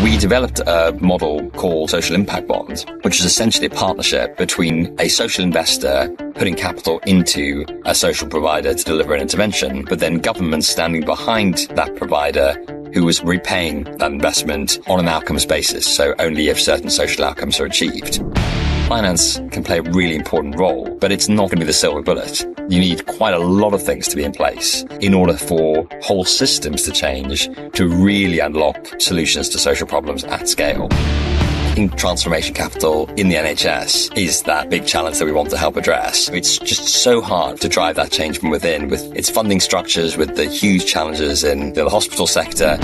We developed a model called social impact bonds, which is essentially a partnership between a social investor putting capital into a social provider to deliver an intervention, but then government standing behind that provider who was repaying that investment on an outcomes basis, so only if certain social outcomes are achieved. Finance can play a really important role, but it's not going to be the silver bullet. You need quite a lot of things to be in place in order for whole systems to change to really unlock solutions to social problems at scale. I think transformation capital in the NHS is that big challenge that we want to help address. It's just so hard to drive that change from within with its funding structures, with the huge challenges in the hospital sector.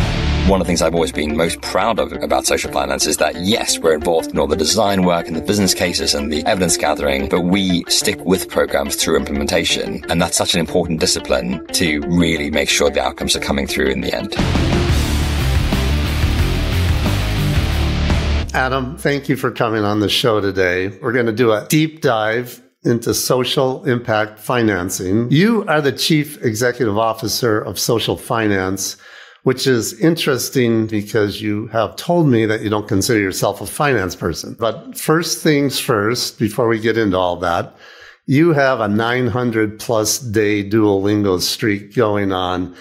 One of the things I've always been most proud of about social finance is that, yes, we're involved in all the design work and the business cases and the evidence gathering, but we stick with programs through implementation. And that's such an important discipline to really make sure the outcomes are coming through in the end. Adam, thank you for coming on the show today. We're going to do a deep dive into social impact financing. You are the Chief Executive Officer of Social Finance, which is interesting because you have told me that you don't consider yourself a finance person. But first things first, before we get into all that, you have a 900 plus day Duolingo streak going on.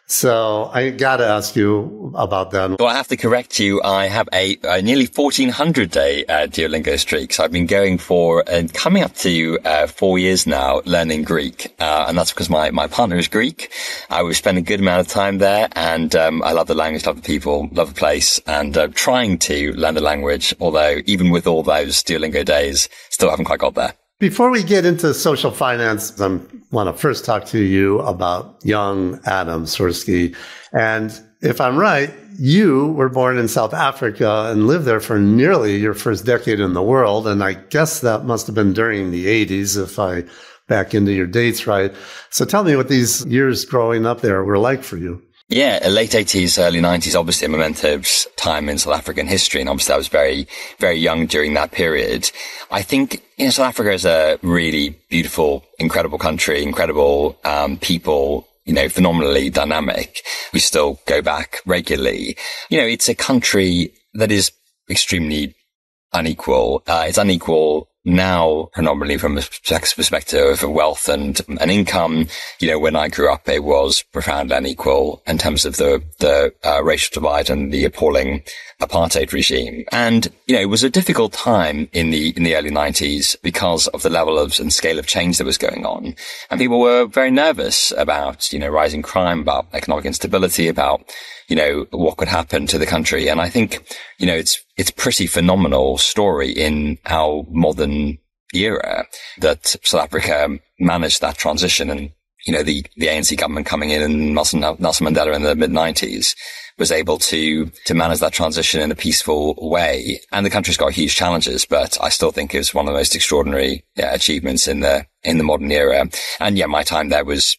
So I got to ask you about that. Well, I have to correct you. I have a nearly 1400 day Duolingo streak. So I've been going for coming up to 4 years now learning Greek. And that's because my partner is Greek. I would spend a good amount of time there. And I love the language, love the people, love the place, and trying to learn the language. Although even with all those Duolingo days, still haven't quite got there. Before we get into social finance, I want to first talk to you about young Adam Swersky. And if I'm right, you were born in South Africa and lived there for nearly your first decade in the world. And I guess that must have been during the 80s, if I back into your dates right. So tell me what these years growing up there were like for you. Yeah, late 80s, early 90s, obviously a momentous time in South African history. And obviously I was very, very young during that period. I think, South Africa is a really beautiful, incredible country, incredible people, phenomenally dynamic. We still go back regularly. It's a country that is extremely unequal. It's unequal now, predominantly from a perspective of wealth and income. When I grew up, it was profoundly unequal in terms of the racial divide and the appalling apartheid regime. And, it was a difficult time in the early 90s because of the level of and scale of change that was going on. And people were very nervous about, rising crime, about economic instability, about, what could happen to the country. And I think, it's pretty phenomenal story in our modern era that South Africa managed that transition. And, the ANC government coming in and Nelson Mandela in the mid-90s was able to manage that transition in a peaceful way. And the country's got huge challenges, but I still think it was one of the most extraordinary achievements in the modern era. And my time there was,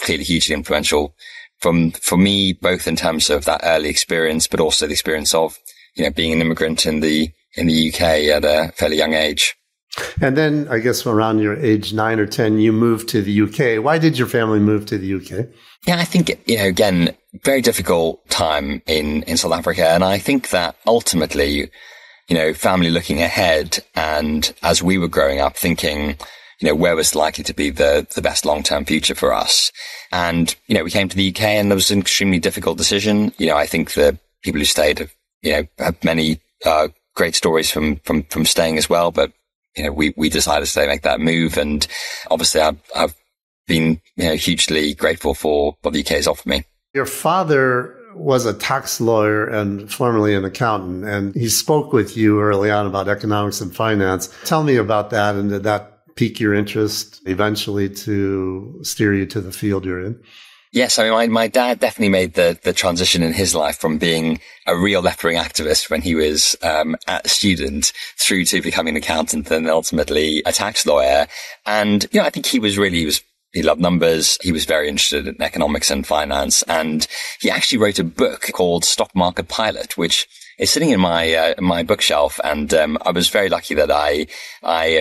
clearly hugely influential for me, both in terms of that early experience, but also the experience of, being an immigrant in the UK at a fairly young age. And then I guess around your age 9 or 10, you moved to the UK. Why did your family move to the UK? Yeah, I think, again, very difficult time in South Africa. And I think that ultimately, family looking ahead and as we were growing up thinking, where was likely to be the best long-term future for us. And, we came to the UK and there was an extremely difficult decision. I think the people who stayed have many, great stories from staying as well. But, we decided to make that move. And obviously I've been, hugely grateful for what the UK has offered me. Your father was a tax lawyer and formerly an accountant, and he spoke with you early on about economics and finance. Tell me about that. And did that pique your interest eventually to steer you to the field you're in? Yes, I mean, my dad definitely made the transition in his life from being a real left-wing activist when he was a student through to becoming an accountant and ultimately a tax lawyer. And, I think he loved numbers. He was very interested in economics and finance. And he actually wrote a book called Stock Market Pilot, which is sitting in my bookshelf, and I was very lucky that I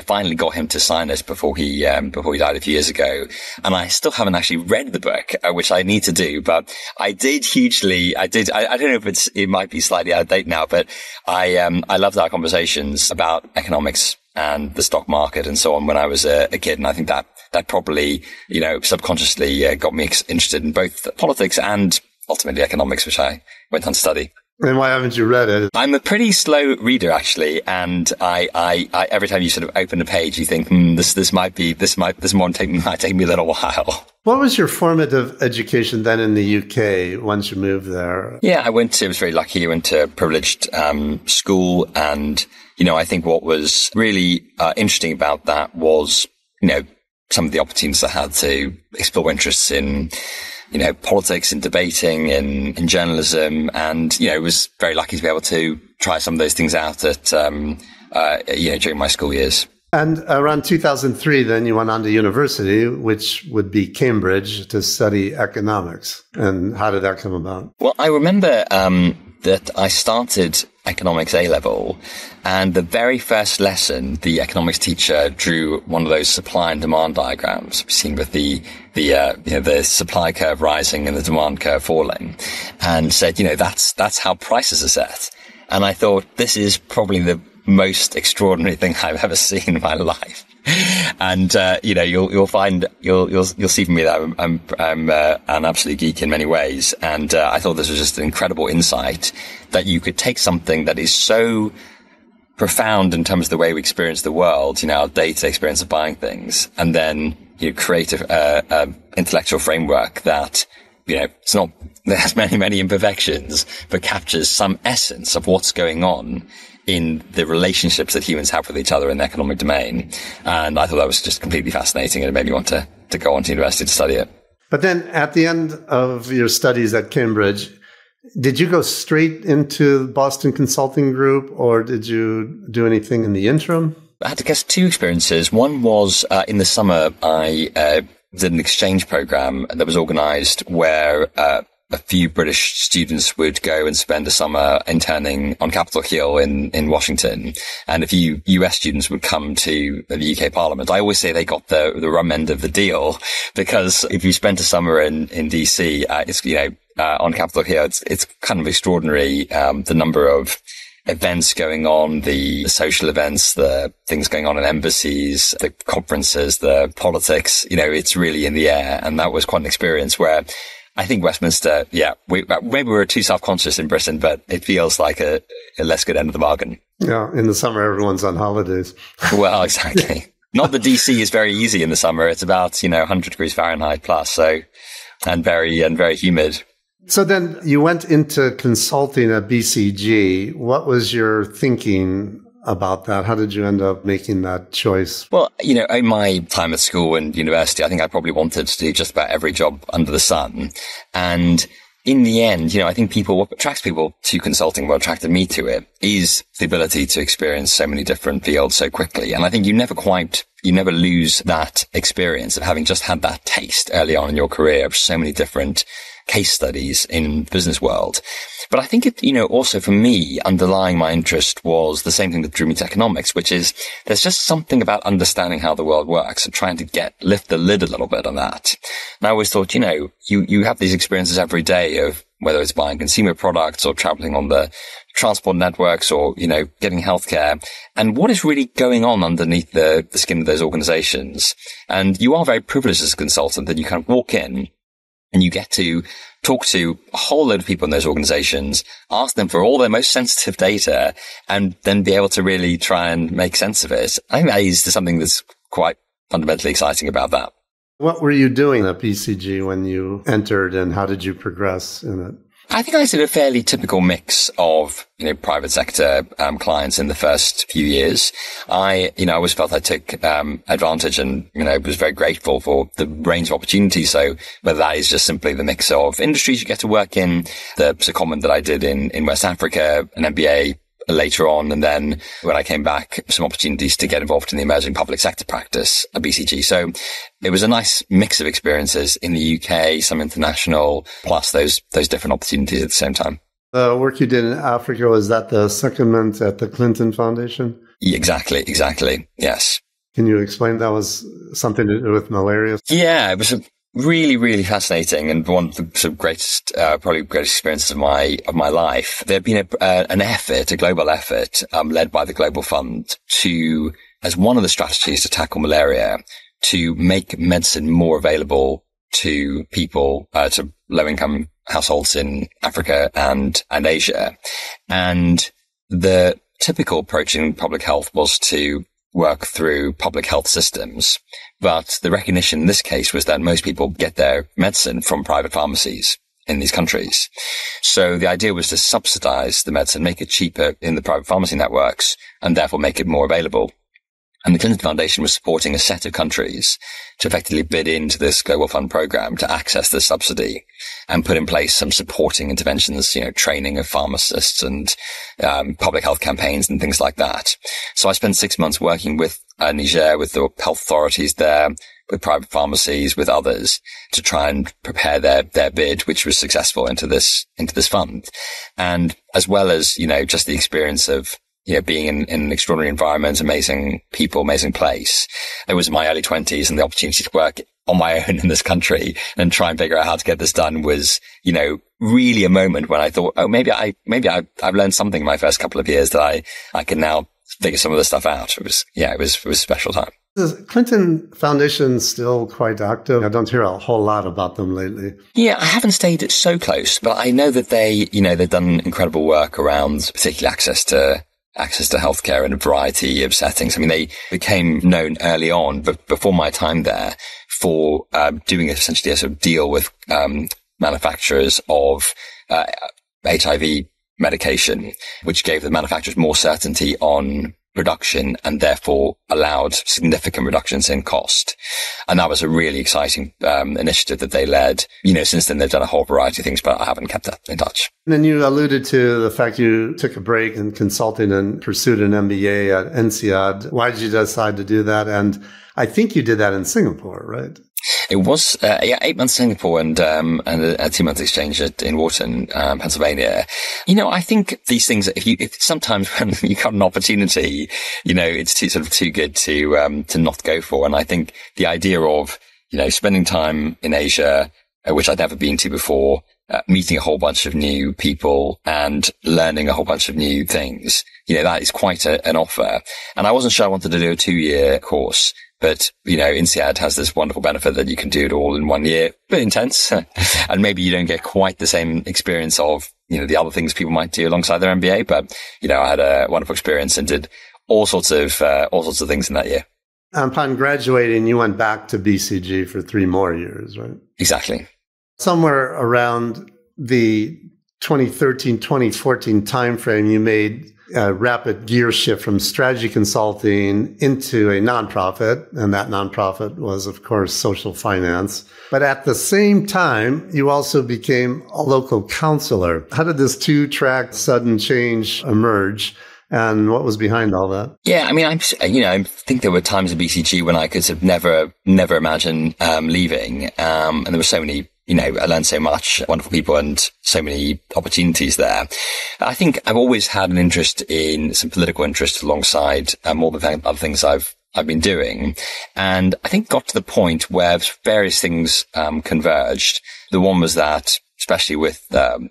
finally got him to sign it before he died a few years ago. And I still haven't actually read the book, which I need to do, but I did. I don't know if it might be slightly out of date now, but I loved our conversations about economics and the stock market and so on when I was a kid. And I think that probably, subconsciously got me interested in both politics and ultimately economics, which I went on to study. And why haven't you read it? I'm a pretty slow reader, actually, and I every time you sort of open a page, you think, this might take me a little while. What was your formative education then in the UK once you moved there? Yeah, I was very lucky. I went to a privileged school, and I think what was really interesting about that was some of the opportunities I had to explore interests in politics and debating in journalism. And, was very lucky to be able to try some of those things out at, during my school years. And around 2003, then you went on to university, which would be Cambridge, to study economics. And how did that come about? Well, I remember, that I started economics A-level, and the very first lesson, the economics teacher drew one of those supply and demand diagrams seen with the supply curve rising and the demand curve falling, and said, that's how prices are set. And I thought, this is probably the most extraordinary thing I've ever seen in my life. And, you'll see from me that I'm an absolute geek in many ways. And, I thought this was just an incredible insight that you could take something that is so profound in terms of the way we experience the world, our day-to-day experience of buying things, and then, create a intellectual framework that, it's not, there's many, many imperfections, but captures some essence of what's going on in the relationships that humans have with each other in the economic domain. And I thought that was just completely fascinating, and it made me want to go on to university to study it. But then at the end of your studies at Cambridge, did you go straight into Boston Consulting Group, or did you do anything in the interim? I had to guess two experiences. One was in the summer, I did an exchange program that was organized where a few British students would go and spend a summer interning on Capitol Hill in Washington. And a few US students would come to the UK Parliament. I always say they got the rum end of the deal, because if you spent a summer in DC, it's, on Capitol Hill, it's kind of extraordinary, the number of events going on, the social events, the things going on in embassies, the conferences, the politics, it's really in the air. And that was quite an experience where I think Westminster, maybe we're too self-conscious in Britain, but it feels like a less good end of the bargain. Yeah, in the summer, everyone's on holidays. Well, exactly. Not that DC is very easy in the summer. It's about, 100 degrees Fahrenheit plus, and very humid. So then you went into consulting at BCG. What was your thinking about that? How did you end up making that choice? Well, in my time at school and university, I think I probably wanted to do just about every job under the sun. And in the end, I think what attracts people to consulting, what attracted me to it, is the ability to experience so many different fields so quickly. And I think you never lose that experience of having just had that taste early on in your career of so many different case studies in the business world. But I think also for me, underlying my interest was the same thing that drew me to economics, which is there's just something about understanding how the world works and trying to lift the lid a little bit on that. And I always thought, you have these experiences every day of whether it's buying consumer products or traveling on the transport networks or, getting healthcare, and what is really going on underneath the skin of those organizations. And you are very privileged as a consultant that you kind of walk in and you get to talk to a whole load of people in those organizations, ask them for all their most sensitive data, and then be able to really try and make sense of it. I think that is something that's quite fundamentally exciting about that. What were you doing at BCG when you entered, and how did you progress in it? I think I did a fairly typical mix of, private sector clients in the first few years. I always felt I took advantage and, was very grateful for the range of opportunities. So whether that is just simply the mix of industries you get to work in, the secondment that I did in West Africa, an MBA later on, and then when I came back, some opportunities to get involved in the emerging public sector practice at BCG. So it was a nice mix of experiences in the UK, some international, plus those different opportunities at the same time. The work you did in Africa, was that the secondment at the Clinton Foundation? Exactly. Yes. Can you explain? That was something to do with malaria? Yeah, it was a really, really fascinating and one of the sort of greatest, probably greatest experiences of my life. There had been a global effort, led by the Global Fund to, as one of the strategies to tackle malaria, to make medicine more available to people, to low-income households in Africa and Asia. And the typical approach in public health was to work through public health systems. But the recognition in this case was that most people get their medicine from private pharmacies in these countries. So the idea was to subsidize the medicine, make it cheaper in the private pharmacy networks, and therefore make it more available. And the Clinton Foundation was supporting a set of countries to effectively bid into this Global Fund program to access the subsidy and put in place some supporting interventions, training of pharmacists and public health campaigns and things like that. So I spent 6 months working with Niger, with the health authorities there, with private pharmacies, with others to try and prepare their bid, which was successful into this fund. And as well as, just the experience of being in an extraordinary environment, amazing people, amazing place. It was in my early 20s, and the opportunity to work on my own in this country and try and figure out how to get this done was, really a moment when I thought, oh, maybe I've learned something in my first couple of years that I can now figure some of this stuff out. It was a special time. The Clinton Foundation still quite active? I don't hear a whole lot about them lately. Yeah, I haven't stayed so close, but I know that they've done incredible work around particularly access to healthcare in a variety of settings. I mean, they became known early on, but before my time there, for doing essentially a sort of deal with manufacturers of HIV medication, which gave the manufacturers more certainty on production and therefore allowed significant reductions in cost. And that was a really exciting initiative that they led. Since then they've done a whole variety of things, but I haven't kept that in touch. And then you alluded to the fact you took a break in consulting and pursued an MBA at INSEAD. Why did you decide to do that? And I think you did that in Singapore, right? It was 8 months in Singapore and a 2-month exchange in Wharton, Pennsylvania. I think these things, if sometimes when you got an opportunity, it's too good to not go for. And I think the idea of spending time in Asia, which I'd never been to before, meeting a whole bunch of new people and learning a whole bunch of new things, that is quite an offer. And I wasn't sure I wanted to do a 2-year course. But, INSEAD has this wonderful benefit that you can do it all in 1 year, but intense. And maybe you don't get quite the same experience of, the other things people might do alongside their MBA. But, I had a wonderful experience and did all sorts of things in that year. Upon graduating, you went back to BCG for 3 more years, right? Exactly. Somewhere around the 2013, 2014 timeframe, you made a rapid gear shift from strategy consulting into a nonprofit. And that nonprofit was, of course, social finance. But at the same time, you also became a local counselor. How did this 2-track sudden change emerge? And what was behind all that? Yeah, I mean, I think there were times at BCG when I could sort of never imagine leaving. And there were so many, I learned so much, wonderful people and so many opportunities there. I think I've always had an interest in some political interest alongside more than other things I've been doing. And I think got to the point where various things converged. The one was that, especially with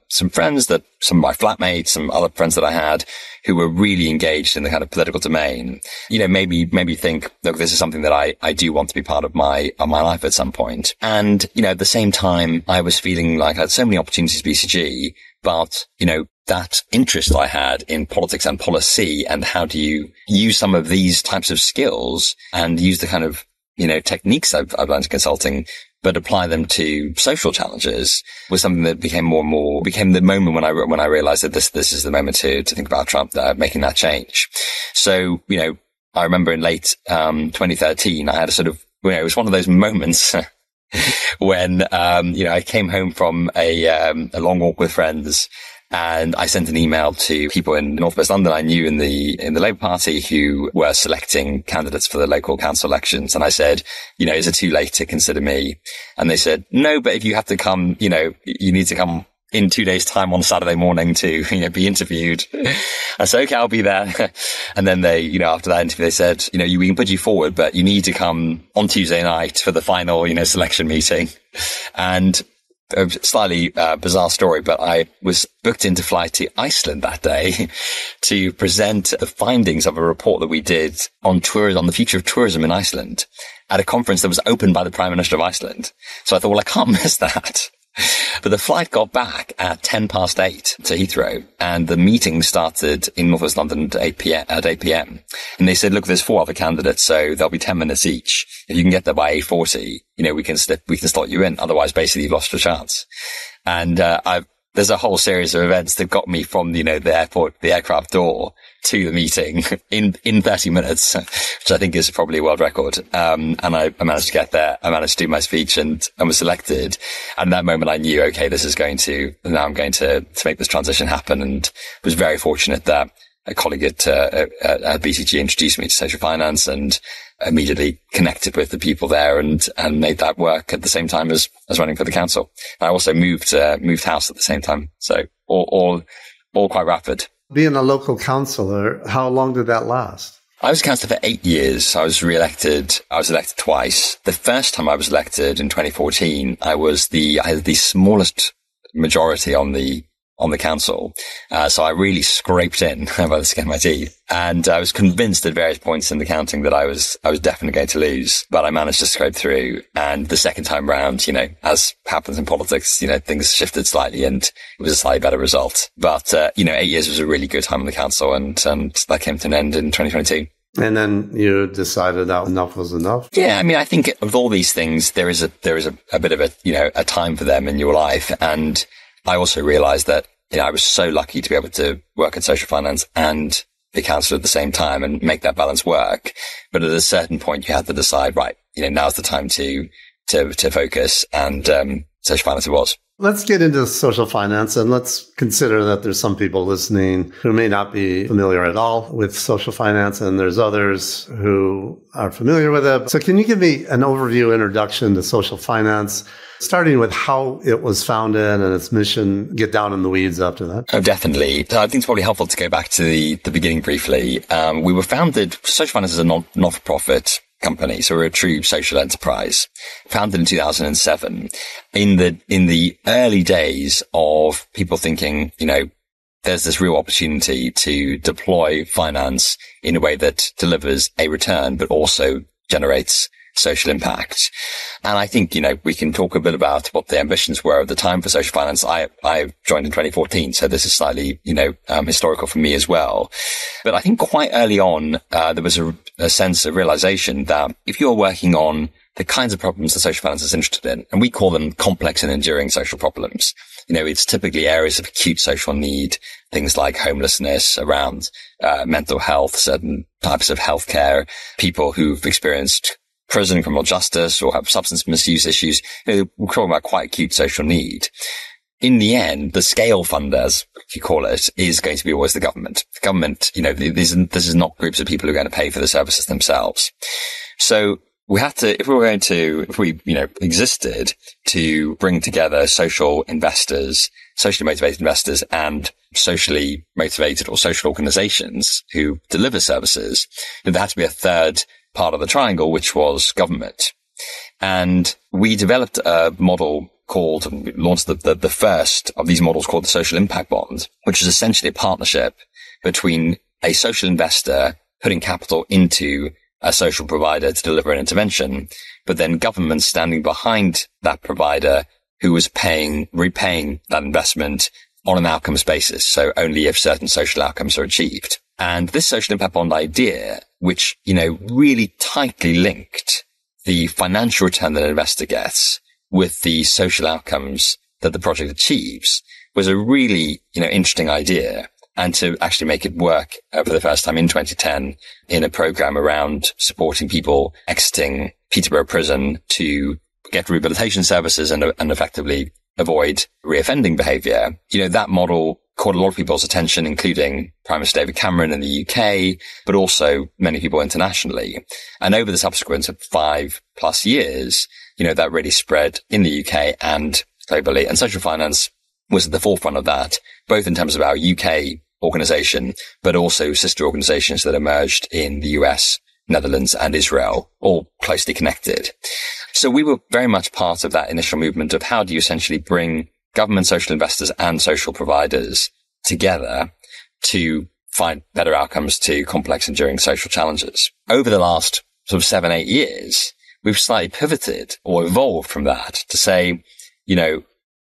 some friends, that some of my flatmates, some other friends that I had who were really engaged in the kind of political domain, maybe think, look, this is something that I do want to be part of my life at some point. And, at the same time, I was feeling like I had so many opportunities at BCG, but, that interest I had in politics and policy and how do you use some of these types of skills and use the kind of, techniques I've learned in consulting, but apply them to social challenges was something that became the moment when I realized that this is the moment to think about Trump, making that change. So, I remember in late, 2013, I had a sort of, it was one of those moments when, I came home from a long walk with friends. And I sent an email to people in Northwest London I knew in the Labour Party who were selecting candidates for the local council elections. And I said, is it too late to consider me? And they said, no, but if you have to come, you need to come in 2 days' time on Saturday morning to, be interviewed. I said, okay, I'll be there. And then they, after that interview, they said, we can put you forward, but you need to come on Tuesday night for the final, selection meeting. And a slightly bizarre story, but I was booked in to fly to Iceland that day to present the findings of a report that we did on tourism, on the future of tourism in Iceland at a conference that was opened by the Prime Minister of Iceland. So I thought, well, I can't miss that. But the flight got back at 8:10 to Heathrow, and the meeting started in Northwest London at 8 p.m. And they said, look, there's 4 other candidates, so there'll be 10 minutes each. If you can get there by 8:40, we can slot you in. Otherwise, basically, you've lost your chance. And, there's a whole series of events that got me from, the aircraft door to the meeting in 30 minutes, which I think is probably a world record. And I managed to get there. I managed to do my speech and was selected. And that moment I knew, okay, now I'm going to make this transition happen, and was very fortunate that a colleague at BCG introduced me to social finance, and immediately connected with the people there and made that work at the same time as running for the council. I also moved house at the same time. So all quite rapid. Being a local councillor, how long did that last? I was a councillor for 8 years. I was elected twice. The first time I was elected in 2014, I had the smallest majority on the council. So I really scraped in by the skin of my teeth. And I was convinced at various points in the counting that I was definitely going to lose, but I managed to scrape through. And the second time round, as happens in politics, things shifted slightly and it was a slightly better result. But, 8 years was a really good time on the council, and that came to an end in 2022. And then you decided that enough was enough? Yeah. I think of all these things, there is a bit of a time for them in your life. And I also realized that, I was so lucky to be able to work in social finance and be councillor at the same time and make that balance work. But at a certain point, you had to decide, right, now's the time to focus, and social finance it was. Let's get into social finance, and let's consider that there's some people listening who may not be familiar at all with social finance, and there's others who are familiar with it. So can you give me an overview introduction to social finance, starting with how it was founded and its mission, get down in the weeds after that? Oh, definitely. So I think it's probably helpful to go back to the beginning briefly. We were founded, social finance is a not-for-profit company, so we're a true social enterprise, founded in 2007. In the early days of people thinking, there's this real opportunity to deploy finance in a way that delivers a return, but also generates social impact. And I think, we can talk a bit about what the ambitions were at the time for social finance. I joined in 2014, so this is slightly, historical for me as well. But I think quite early on, there was a sense of realization that if you're working on the kinds of problems that social finance is interested in, and we call them complex and enduring social problems, it's typically areas of acute social need, things like homelessness, around mental health, certain types of healthcare, people who've experienced prison, criminal justice, or have substance misuse issues. We're talking about quite acute social need. In the end, the scale funder, as you call it, is going to be always the government. The government, this is not groups of people who are going to pay for the services themselves. So we had to, if we existed to bring together social investors, socially motivated investors, and socially motivated or social organizations who deliver services, there had to be a third part of the triangle, which was government. And we developed a model we launched the first of these models called the social impact bond, which is essentially a partnership between a social investor putting capital into a social provider to deliver an intervention, but then government standing behind that provider who was repaying that investment on an outcomes basis. So only if certain social outcomes are achieved. And this social impact bond idea, which, really tightly linked the financial return that an investor gets with the social outcomes that the project achieves, was a really, interesting idea. And to actually make it work for the first time in 2010 in a program around supporting people exiting Peterborough prison to get rehabilitation services and effectively avoid reoffending behavior. that model caught a lot of people's attention, including Prime Minister David Cameron in the UK, but also many people internationally. And over the subsequent 5+ years, that really spread in the UK and globally. And social finance was at the forefront of that, both in terms of our UK organization, but also sister organizations that emerged in the US, Netherlands, and Israel, all closely connected. So we were very much part of that initial movement of how do you essentially bring government, social investors, and social providers together to find better outcomes to complex, enduring social challenges. Over the last sort of 7-8 years, we've slightly pivoted or evolved from that to say,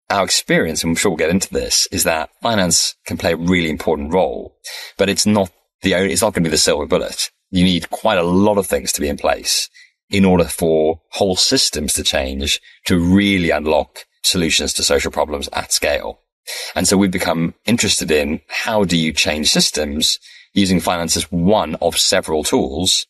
our experience, and I'm sure we'll get into this, is that finance can play a really important role, but it's not going to be the silver bullet. You need quite a lot of things to be in place in order for whole systems to change to really unlock solutions to social problems at scale. And so we've become interested in how do you change systems using finance as one of several tools,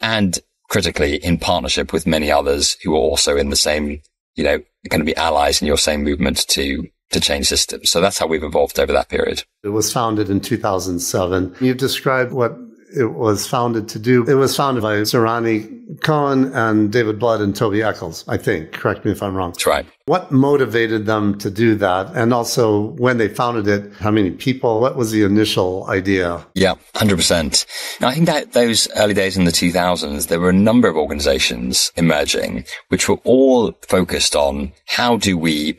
and critically in partnership with many others who are also in the same, going to be allies in your same movement to change systems. So that's how we've evolved over that period. It was founded in 2007. You've described what it was founded to do. It was founded by Zerani Cohen and David Blood and Toby Eccles, I think. Correct me if I'm wrong. That's right. What motivated them to do that? And also, when they founded it, how many people? What was the initial idea? Yeah, 100%. Now, I think that those early days in the 2000s, there were a number of organizations emerging, which were all focused on how do we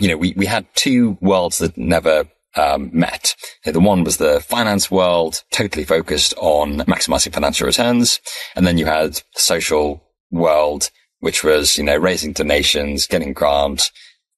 had two worlds that never met. The one was the finance world, totally focused on maximizing financial returns. And then you had the social world, which was, raising donations, getting grants,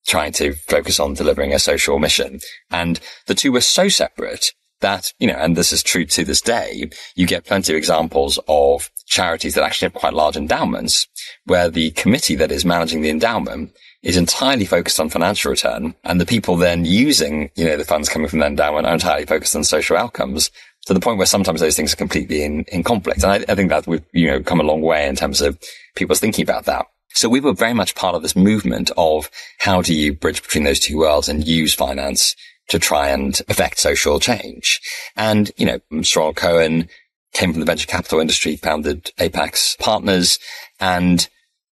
trying to focus on delivering a social mission. And the two were so separate that, and this is true to this day, you get plenty of examples of charities that actually have quite large endowments where the committee that is managing the endowment is entirely focused on financial return, and the people then using, the funds coming from the endowment are entirely focused on social outcomes, to the point where sometimes those things are completely in conflict. And I think that we've, come a long way in terms of people's thinking about that. So we were very much part of this movement of how do you bridge between those two worlds and use finance to try and affect social change. And, Strong Cohen came from the venture capital industry, founded Apex Partners, and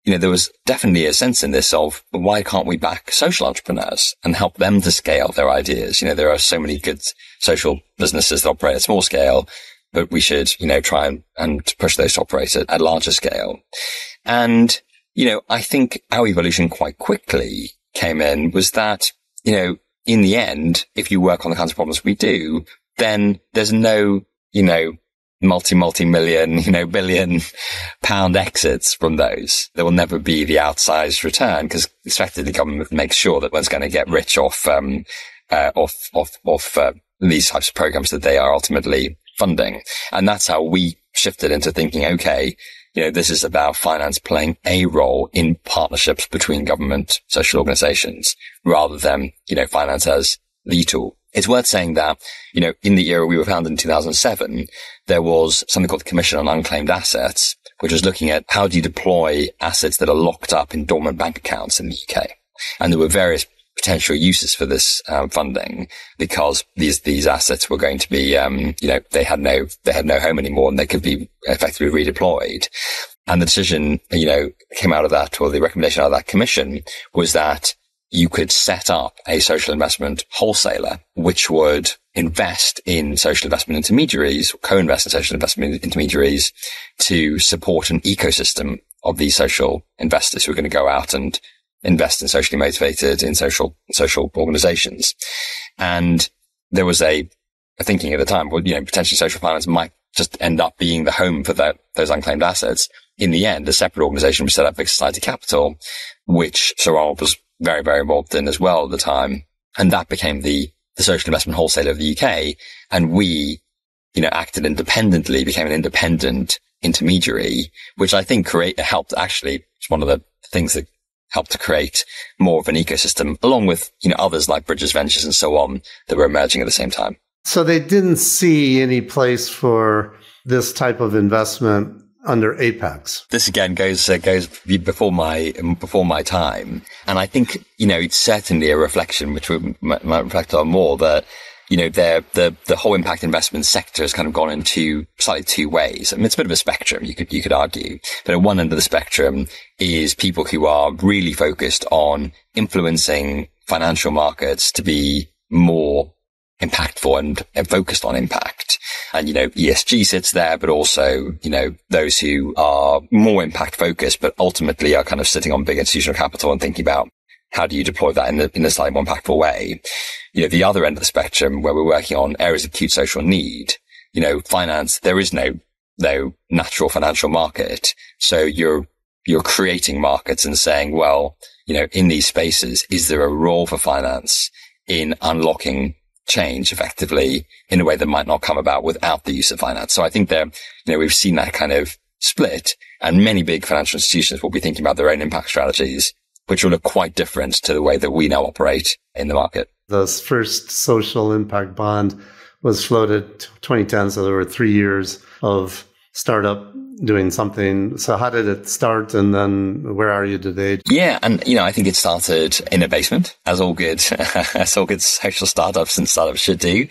there was definitely a sense in this of why can't we back social entrepreneurs and help them to scale their ideas? There are so many good social businesses that operate at small scale, but we should, try and push those to operate at larger scale. And, I think our evolution quite quickly came in was that, in the end, if you work on the kinds of problems we do, then there's no, multi-million, billion pound exits from those. There will never be the outsized return because effectively the government makes sure that one's going to get rich off these types of programs that they are ultimately funding. And that's how we shifted into thinking, okay, this is about finance playing a role in partnerships between government, social organizations rather than, finance as the tool. It's worth saying that, in the era we were founded in 2007, there was something called the Commission on Unclaimed Assets, which was looking at how do you deploy assets that are locked up in dormant bank accounts in the UK. And there were various potential uses for this funding because these assets were going to be, they had no home anymore and they could be effectively redeployed. And the decision, came out of that, or the recommendation out of that commission was that you could set up a social investment wholesaler, which would invest in social investment intermediaries, co-invest in social investment intermediaries to support an ecosystem of these social investors who are going to go out and invest in socially motivated, in social organizations. And there was a thinking at the time, well, potentially social finance might just end up being the home for those unclaimed assets. In the end, a separate organization was set up, Fixed Society Capital, which Sir Ronald was very, very involved in as well at the time. And that became the social investment wholesaler of the UK. And we, acted independently, became an independent intermediary, which I think helped actually, it's one of the things that helped to create more of an ecosystem along with, others like Bridges Ventures and so on that were emerging at the same time. So they didn't see any place for this type of investment under Apex. This again goes before my time, and I think it's certainly a reflection which we might reflect on more that the whole impact investment sector has kind of gone into slightly two ways. I mean, it's a bit of a spectrum, you could argue, but at one end of the spectrum is people who are really focused on influencing financial markets to be more impactful and focused on impact. And, ESG sits there, but also, those who are more impact focused, but ultimately are kind of sitting on big institutional capital and thinking about how do you deploy that in a slightly more impactful way. The other end of the spectrum where we're working on areas of acute social need, finance, there is no natural financial market. So you're creating markets and saying, well, in these spaces, is there a role for finance in unlocking change effectively in a way that might not come about without the use of finance? So I think that, we've seen that kind of split, and many big financial institutions will be thinking about their own impact strategies, which will look quite different to the way that we now operate in the market. The first social impact bond was floated 2010. So there were 3 years of startup doing something. So how did it start, and then where are you today? Yeah. And, I think it started in a basement, as all good social startups and startups should do,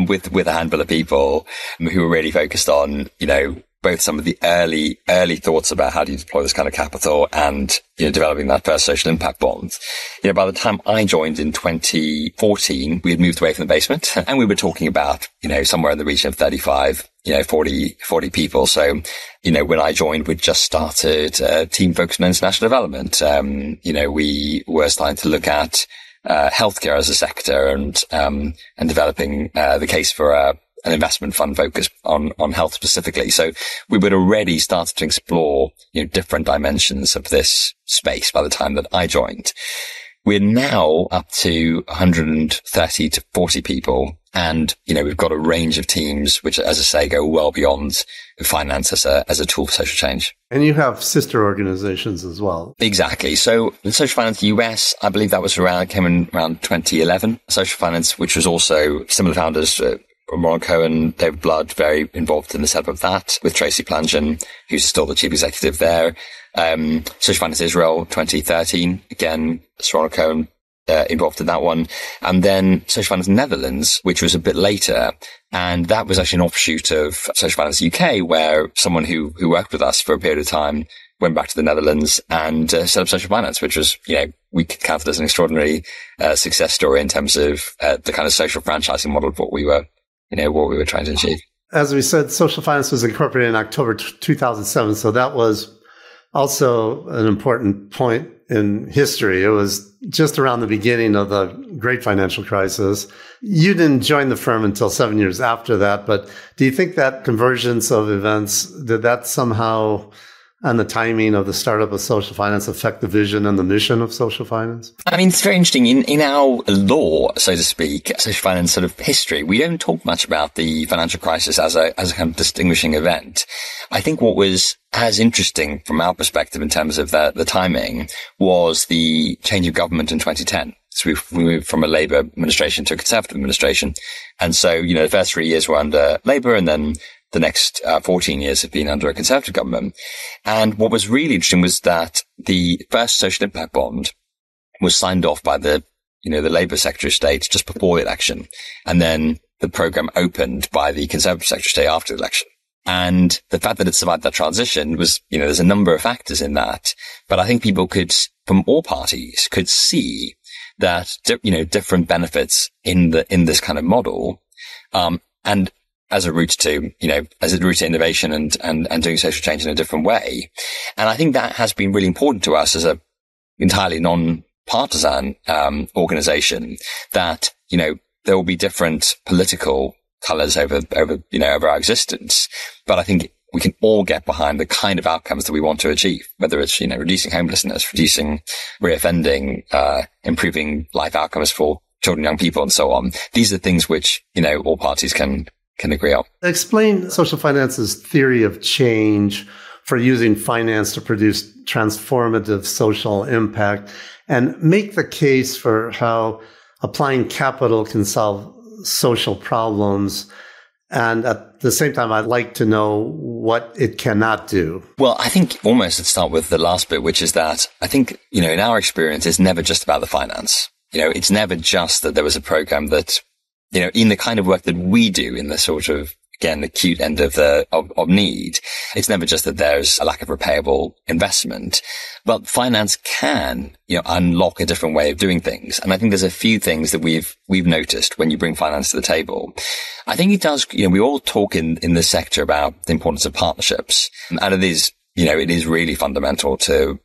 with a handful of people who were really focused on, both some of the early thoughts about how do you deploy this kind of capital and, developing that first social impact bond. By the time I joined in 2014, we had moved away from the basement, and we were talking about, somewhere in the region of 35, 40 people. So, when I joined, we'd just started a team focused on international development. We were starting to look at, healthcare as a sector and developing, the case for, an investment fund focused on health specifically. So we would already started to explore, different dimensions of this space by the time that I joined. We're now up to 130 to 40 people. And, we've got a range of teams, which, as I say, go well beyond finance as a tool for social change. And you have sister organizations as well. Exactly. So the Social Finance US, I believe that was came in around 2011. Social Finance, which was also similar founders, Monaco and David Blood, very involved in the setup of that, with Tracy Plangen, who's still the chief executive there. Social Finance Israel 2013, again, Ronald Cohen involved in that one. And then Social Finance Netherlands, which was a bit later. And that was actually an offshoot of Social Finance UK, where someone who worked with us for a period of time went back to the Netherlands and set up Social Finance, which was, we could count it as an extraordinary success story in terms of the kind of social franchising model of what we were trying to achieve. As we said, Social Finance was incorporated in October 2007. So that was also an important point in history. It was just around the beginning of the great financial crisis. You didn't join the firm until 7 years after that, but do you think that convergence of events, did that somehow, and the timing of the startup of Social Finance, affect the vision and the mission of Social Finance? I mean, it's very interesting. In our law, so to speak, Social Finance sort of history, we don't talk much about the financial crisis as a kind of distinguishing event. I think what was as interesting from our perspective in terms of the timing was the change of government in 2010. So we moved from a Labour administration to a Conservative administration. And so, the first 3 years were under Labour, and then the next 14 years have been under a Conservative government. And what was really interesting was that the first social impact bond was signed off by the Labour Secretary of State just before the election. And then the program opened by the Conservative Secretary of State after the election. And the fact that it survived that transition was, there's a number of factors in that. But I think people from all parties could see that, different benefits in this kind of model. And as a route to, innovation and doing social change in a different way. And I think that has been really important to us as a entirely non-partisan, organization, that, there will be different political colors over our existence. But I think we can all get behind the kind of outcomes that we want to achieve, whether it's, reducing homelessness, reducing reoffending, improving life outcomes for children, young people, and so on. These are things which, all parties can agree on. Explain Social Finance's theory of change for using finance to produce transformative social impact, and make the case for how applying capital can solve social problems. And at the same time, I'd like to know what it cannot do. Well, I think almost let's start with the last bit, which is that I think, in our experience, it's never just about the finance. It's never just that there was a program that, in the kind of work that we do in the sort of again, acute end of need. It's never just that there's a lack of repayable investment, but finance can, unlock a different way of doing things. And I think there's a few things that we've noticed when you bring finance to the table. I think it does, we all talk in this sector about the importance of partnerships, and it is, it is really fundamental to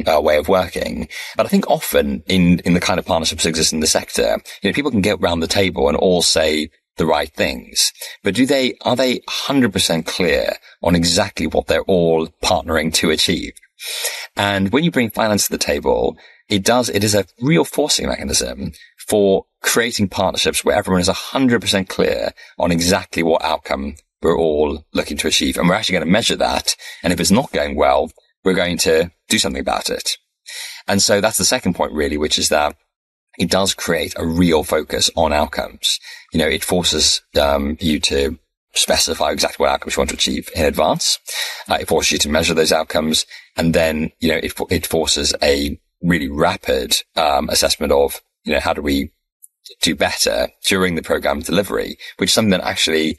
our way of working. But I think often in the kind of partnerships that exist in the sector, people can get around the table and all say the right things, but are they 100% clear on exactly what they're all partnering to achieve? And when you bring finance to the table, it is a real forcing mechanism for creating partnerships where everyone is 100% clear on exactly what outcome we're all looking to achieve. And we're actually going to measure that. And if it's not going well, we're going to do something about it. And so that's the second point, really, which is that it does create a real focus on outcomes. It forces you to specify exactly what outcomes you want to achieve in advance. It forces you to measure those outcomes. And then, it forces a really rapid assessment of, how do we do better during the program delivery, which is something that actually,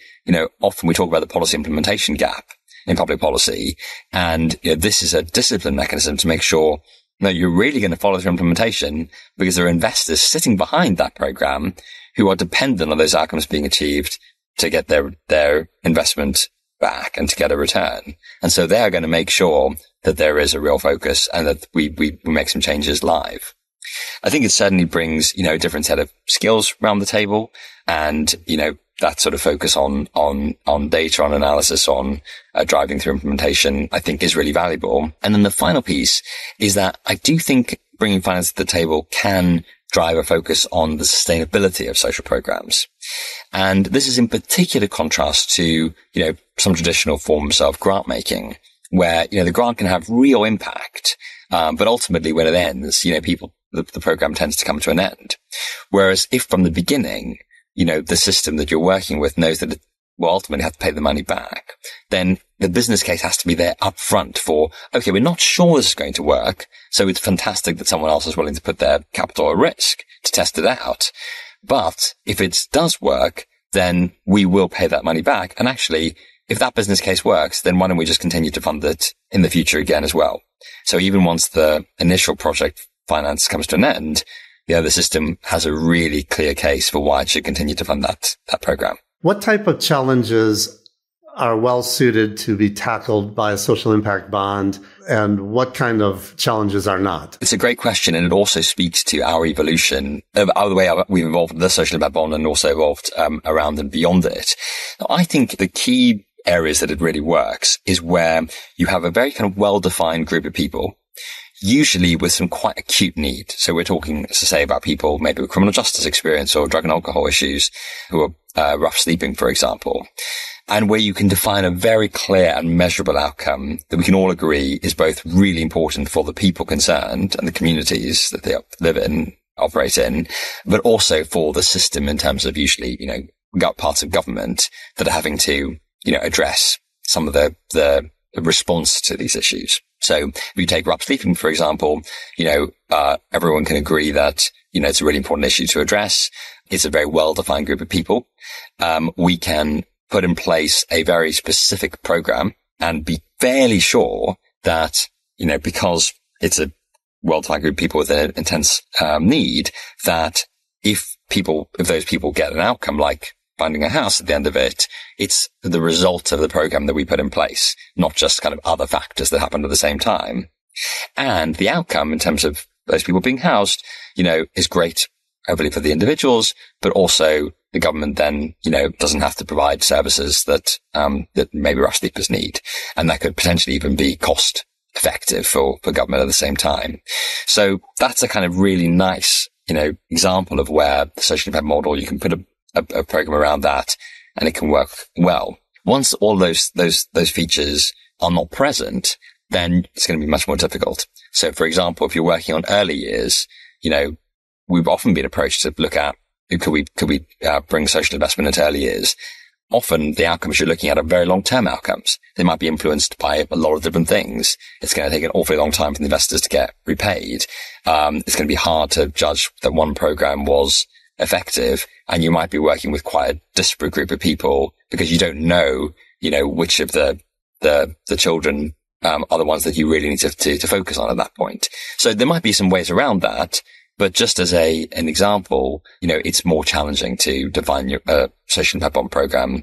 often we talk about the policy implementation gap in public policy. And this is a discipline mechanism to make sure you're really going to follow through implementation, because there are investors sitting behind that program who are dependent on those outcomes being achieved to get their investment back and to get a return. And so they are going to make sure that there is a real focus and that we make some changes live. I think it certainly brings, a different set of skills around the table, and, that sort of focus on data, on analysis, on driving through implementation, I think is really valuable. And then the final piece is that I do think bringing finance to the table can drive a focus on the sustainability of social programs. And this is in particular contrast to, some traditional forms of grant making, where, the grant can have real impact. But ultimately when it ends, the program tends to come to an end. Whereas if from the beginning, the system that you're working with knows that it will ultimately have to pay the money back, then the business case has to be there up front for, okay, we're not sure this is going to work, so it's fantastic that someone else is willing to put their capital at risk to test it out. But if it does work, then we will pay that money back. And actually, if that business case works, then why don't we just continue to fund it in the future again as well? So even once the initial project finance comes to an end, the system has a really clear case for why it should continue to fund that program. What type of challenges are well suited to be tackled by a social impact bond, and what kind of challenges are not? It's a great question, and it also speaks to our evolution of the way we've evolved with the social impact bond and also evolved around and beyond it. Now, I think the key areas that it really works is where you have a very kind of well-defined group of people, usually with some quite acute need. So we're talking, as I say, about people maybe with criminal justice experience or drug and alcohol issues who are rough sleeping, for example, and where you can define a very clear and measurable outcome that we can all agree is both really important for the people concerned and the communities that they live in, operate in, but also for the system in terms of usually, parts of government that are having to, address some of the response to these issues. So if you take rough sleeping, for example, everyone can agree that, it's a really important issue to address. It's a very well-defined group of people. We can put in place a very specific program and be fairly sure that, because it's a well-defined group of people with an intense need, that if those people get an outcome like finding a house at the end of it, it's the result of the program that we put in place, not just kind of other factors that happened at the same time. And the outcome in terms of those people being housed, is great, hopefully for the individuals, but also the government then, doesn't have to provide services that maybe rough sleepers need. And that could potentially even be cost effective for government at the same time. So that's a kind of really nice, example of where the social impact model, you can put a program around that and it can work well. Once all those features are not present, then it's going to be much more difficult. So for example, if you're working on early years, we've often been approached to look at, could we bring social investment into early years? Often the outcomes you're looking at are very long-term outcomes. They might be influenced by a lot of different things. It's going to take an awfully long time for the investors to get repaid. It's going to be hard to judge that one program was effective, and you might be working with quite a disparate group of people because you don't know, which of the children are the ones that you really need to focus on at that point. So there might be some ways around that, but just as an example, it's more challenging to define your social impact bond program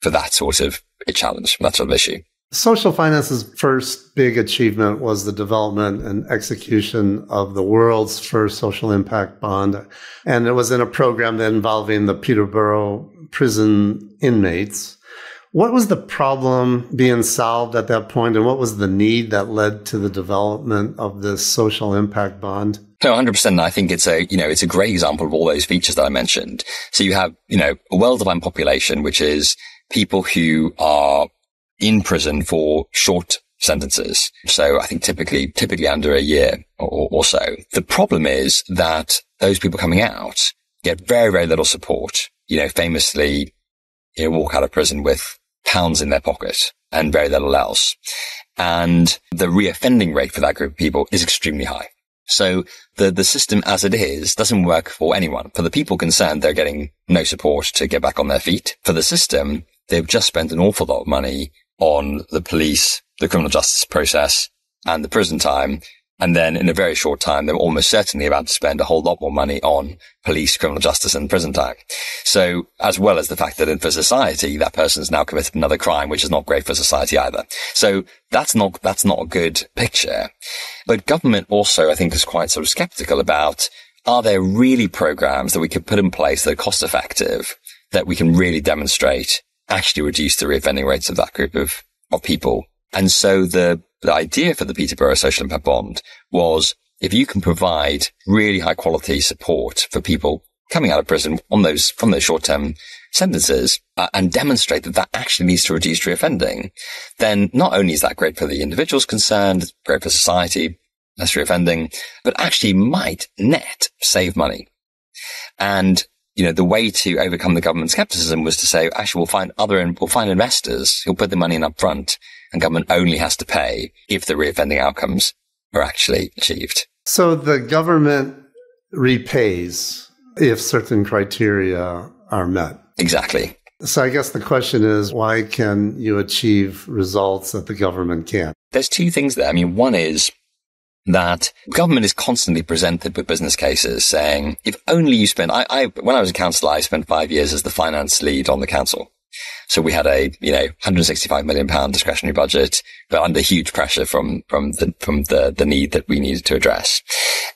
for that sort of a challenge, that sort of issue. Social finance's first big achievement was the development and execution of the world's first social impact bond. And it was in a program that involving the Peterborough prison inmates. What was the problem being solved at that point, and what was the need that led to the development of this social impact bond? No, 100%. I think it's a great example of all those features that I mentioned. So you have, a well-defined population, which is people who are in prison for short sentences. So I think typically under a year or so. The problem is that those people coming out get very, very little support. Famously, walk out of prison with pounds in their pocket and very little else. And the reoffending rate for that group of people is extremely high. So the system as it is doesn't work for anyone. For the people concerned, they're getting no support to get back on their feet. For the system, they've just spent an awful lot of money on the police, the criminal justice process, and the prison time. And then in a very short time, they're almost certainly about to spend a whole lot more money on police, criminal justice, and prison time. So as well as the fact that for society, that person's now committed another crime, which is not great for society either. So that's not a good picture. But government also, I think, is quite sort of skeptical about, are there really programs that we could put in place that are cost effective, that we can really demonstrate actually reduce the reoffending rates of that group of people? And so the idea for the Peterborough Social Impact Bond was, if you can provide really high quality support for people coming out of prison from those short-term sentences and demonstrate that actually leads to reduced reoffending, then not only is that great for the individuals concerned, great for society, less reoffending, but actually might net save money. And the way to overcome the government skepticism was to say, actually, we'll find investors who'll put the money in up front, and government only has to pay if the reoffending outcomes are actually achieved. So the government repays if certain criteria are met. Exactly. So I guess the question is, why can you achieve results that the government can't? There's two things there. I mean, one is that government is constantly presented with business cases saying, if only you spend, when I was a councillor, I spent 5 years as the finance lead on the council. So we had a, £165 million discretionary budget, but under huge pressure from the need that we needed to address,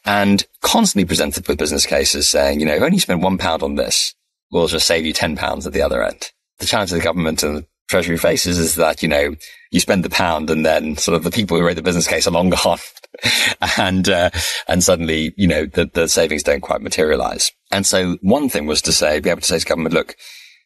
and constantly presented with business cases saying, if only you spend £1 on this, we'll just save you £10 at the other end. The challenge the government and the Treasury faces is that, you spend the pound and then sort of the people who wrote the business case are long gone. and suddenly, the savings don't quite materialize. And so one thing was to be able to say to government, look,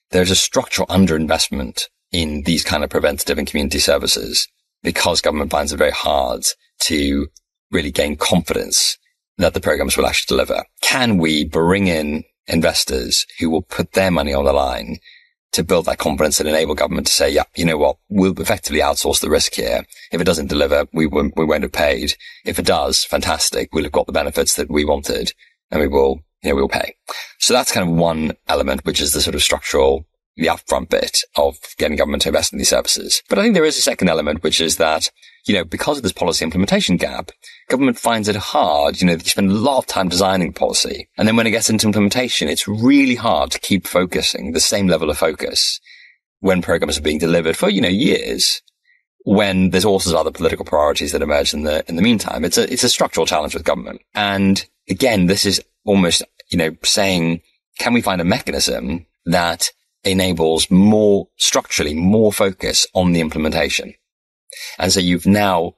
there's a structural underinvestment in these kind of preventative and community services because government finds it very hard to really gain confidence that the programs will actually deliver. Can we bring in investors who will put their money on the line to build that confidence and enable government to say, yeah, you know what, we'll effectively outsource the risk here. If it doesn't deliver, we won't have paid. If it does, fantastic. We'll have got the benefits that we wanted and we'll pay. So that's kind of one element, which is the sort of structural, the upfront bit of getting government to invest in these services. But I think there is a second element, which is that, because of this policy implementation gap, government finds it hard, you spend a lot of time designing policy. And then when it gets into implementation, it's really hard to keep focusing the same level of focus when programs are being delivered for, years, when there's also other political priorities that emerge in the meantime. It's a structural challenge with government. And again, this is almost, saying, can we find a mechanism that enables structurally more focus on the implementation? And so you've now,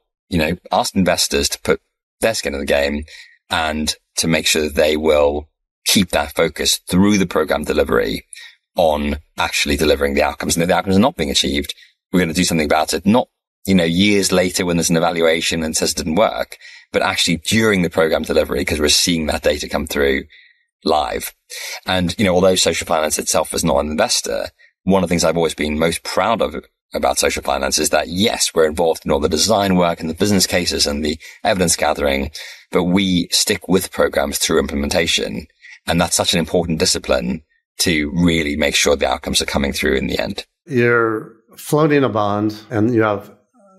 asked investors to put their skin in the game and to make sure that they will keep that focus through the program delivery on actually delivering the outcomes. And if the outcomes are not being achieved, we're going to do something about it. Not, years later when there's an evaluation and says it didn't work, but actually during the program delivery, because we're seeing that data come through live. And, although social finance itself is not an investor, one of the things I've always been most proud of about social finance is that, yes, we're involved in all the design work and the business cases and the evidence gathering, but we stick with programs through implementation. And that's such an important discipline to really make sure the outcomes are coming through in the end. You're floating a bond and you have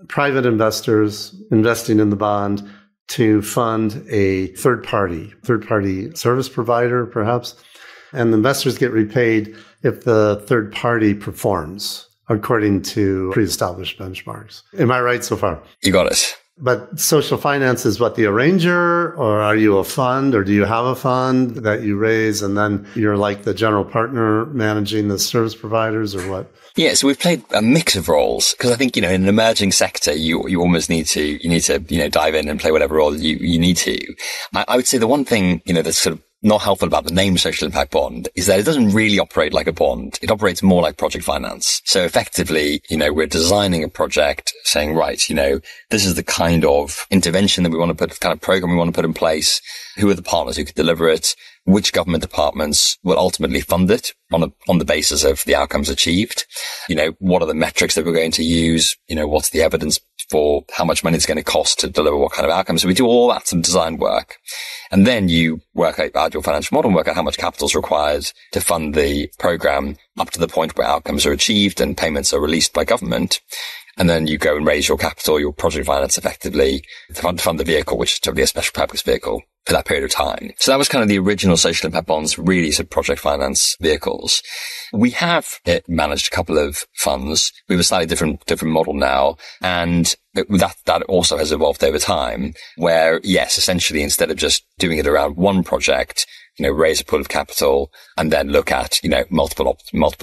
private investors investing in the bond to fund a third party service provider, perhaps. And the investors get repaid if the third party performs according to pre-established benchmarks. Am I right so far? You got it. But social finance is what, the arranger, or are you a fund, or do you have a fund that you raise and then you're like the general partner managing the service providers, or what? Yeah, so we've played a mix of roles because I think, in an emerging sector, you almost need to, dive in and play whatever role you need to. I would say the one thing, that's sort of not helpful about the name social impact bond is that it doesn't really operate like a bond. It operates more like project finance. So effectively, we're designing a project saying, right, this is the kind of intervention that we want to put, kind of program we want to put in place. Who are the partners who could deliver it? Which government departments will ultimately fund it on the basis of the outcomes achieved? What are the metrics that we're going to use? What's the evidence for how much money it's going to cost to deliver what kind of outcomes? So we do all that some design work. And then you work out your financial model and work out how much capital is required to fund the program up to the point where outcomes are achieved and payments are released by government. And then you go and raise your capital, your project finance effectively to fund the vehicle, which is totally a special purpose vehicle for that period of time. So that was kind of the original social impact bonds, really sort of project finance vehicles. We have managed a couple of funds. We have a slightly different model now. And that also has evolved over time where, yes, essentially instead of just doing it around one project, raise a pool of capital and then look at, multiple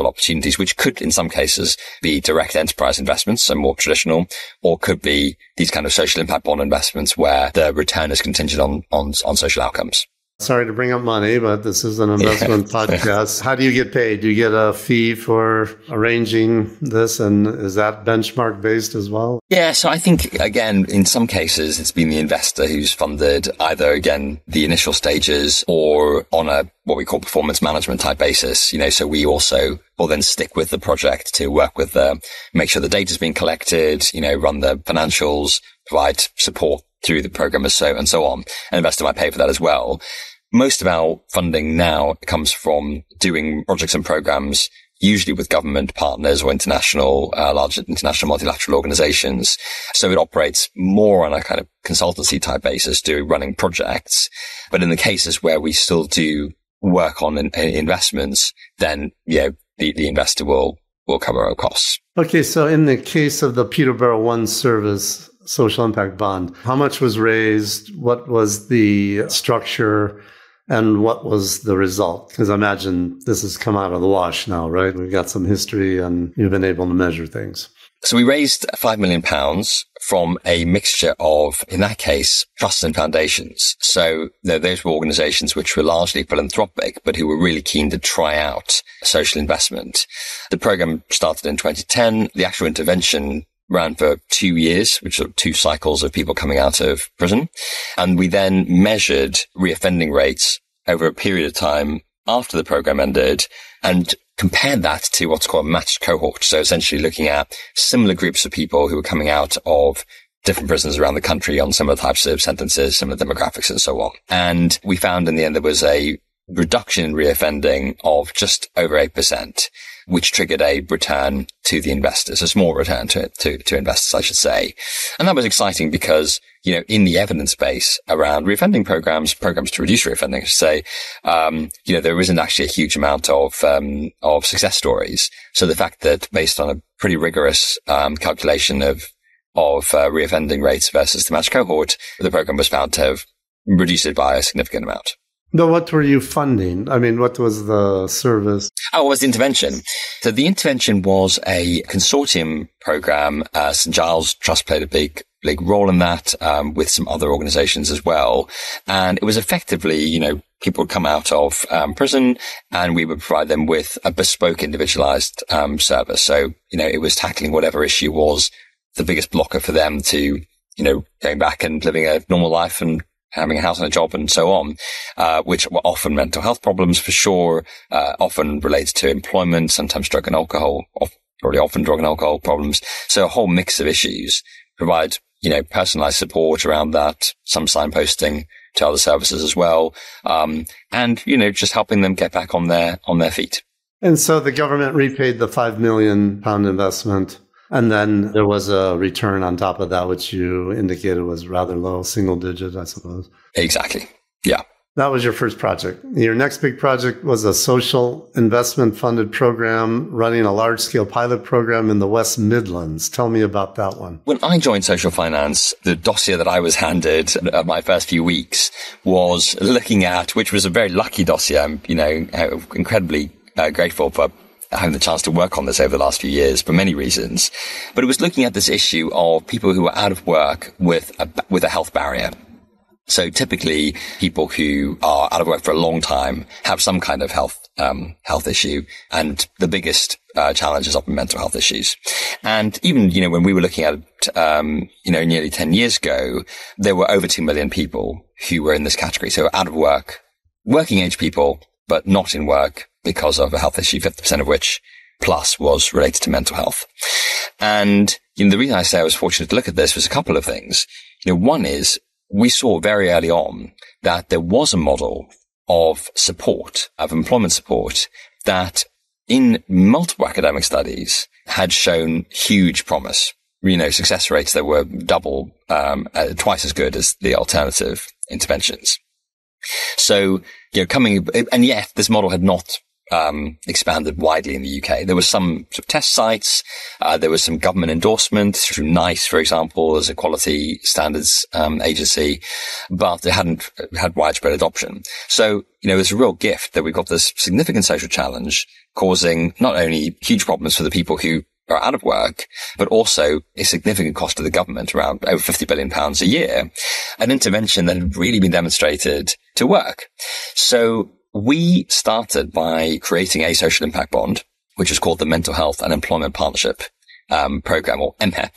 opportunities, which could in some cases be direct enterprise investments, so more traditional, or could be these kind of social impact bond investments where the return is contingent on social outcomes. Sorry to bring up money, but this is an investment podcast. How do you get paid? Do you get a fee for arranging this? And is that benchmark based as well? Yeah. So I think, again, in some cases, it's been the investor who's funded either, again, the initial stages or on a what we call performance management type basis. So we also will then stick with the project to work with make sure the data's being collected, run the financials, provide support through the program and so on. An investor might pay for that as well. Most of our funding now comes from doing projects and programs, usually with government partners or large international multilateral organizations. So it operates more on a kind of consultancy type basis, running projects. But in the cases where we still do work on investments, then, the investor will cover our costs. Okay. So in the case of the Peterborough One Service social impact bond, how much was raised? What was the structure? And what was the result? Because I imagine this has come out of the wash now, right? We've got some history and you've been able to measure things. So we raised £5 million from a mixture of, in that case, trusts and foundations. So those were organizations which were largely philanthropic, but who were really keen to try out social investment. The program started in 2010. The actual intervention ran for 2 years, which are 2 cycles of people coming out of prison. And we then measured reoffending rates over a period of time after the program ended and compared that to what's called a matched cohort. So essentially looking at similar groups of people who were coming out of different prisons around the country on similar types of sentences, similar demographics and so on. And we found in the end there was a reduction in reoffending of just over 8%, which triggered a return to the investors, a small return to investors, I should say. And that was exciting because, in the evidence base around reoffending programs to reduce reoffending, I should say, there isn't actually a huge amount of success stories. So the fact that based on a pretty rigorous, calculation of reoffending rates versus the matched cohort, the program was found to have reduced it by a significant amount. No, what were you funding? I mean, what was the service? Oh, it was the intervention. So the intervention was a consortium program. St. Giles Trust played a big role in that, with some other organizations as well. And it was effectively, people would come out of prison and we would provide them with a bespoke individualized service. So, it was tackling whatever issue was the biggest blocker for them to, going back and living a normal life and having a house and a job and so on, which were often mental health problems for sure, often related to employment, sometimes drug and alcohol, often drug and alcohol problems. So a whole mix of issues provide, personalized support around that, some signposting to other services as well. And, you know, just helping them get back on their feet. And so the government repaid the £5 million investment. And then there was a return on top of that, which you indicated was rather low, single digit, I suppose. Exactly. Yeah. That was your first project. Your next big project was a social investment funded program running a large scale pilot program in the West Midlands. Tell me about that one. When I joined social finance, the dossier that I was handed my first few weeks was looking at, which was a very lucky dossier. I'm, you know, incredibly grateful for having the chance to work on this over the last few years for many reasons. But it was looking at this issue of people who are out of work with a health barrier. So typically people who are out of work for a long time have some kind of health issue. And the biggest challenge is often mental health issues. And even, you know, when we were looking at it, you know, nearly 10 years ago, there were over 2 million people who were in this category. So out of work, working age people, but not in work because of a health issue, 50% of which plus was related to mental health. And, you know, the reason I say I was fortunate to look at this was a couple of things. You know, one is we saw very early on that there was a model of support, of employment support, that in multiple academic studies had shown huge promise. You know, success rates that were twice as good as the alternative interventions. So, you know, and yet this model had not expanded widely in the UK. There was some sort of test sites. There was some government endorsement through NICE, for example, as a quality standards agency, but it hadn't had widespread adoption. So, you know, it's a real gift that we've got this significant social challenge causing not only huge problems for the people who are out of work, but also a significant cost to the government, around over £50 billion a year, an intervention that had really been demonstrated to work. So we started by creating a social impact bond, which is called the Mental Health and Employment Partnership Program, or MHEP.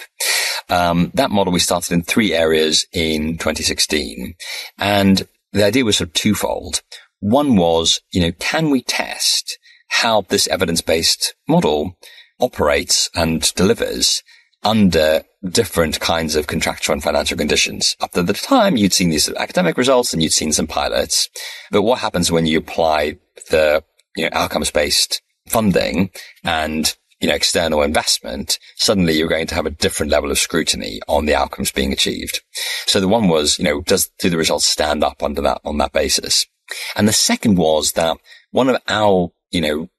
That model we started in 3 areas in 2016. And the idea was sort of twofold. One was, you know, can we test how this evidence-based model operates and delivers under different kinds of contractual and financial conditions? Up to the time, you'd seen these academic results and you'd seen some pilots. But what happens when you apply the, you know, outcomes-based funding and, you know, external investment? Suddenly you're going to have a different level of scrutiny on the outcomes being achieved. So the one was, you know, do the results stand up under that, on that basis? And the second was that one of our, you know,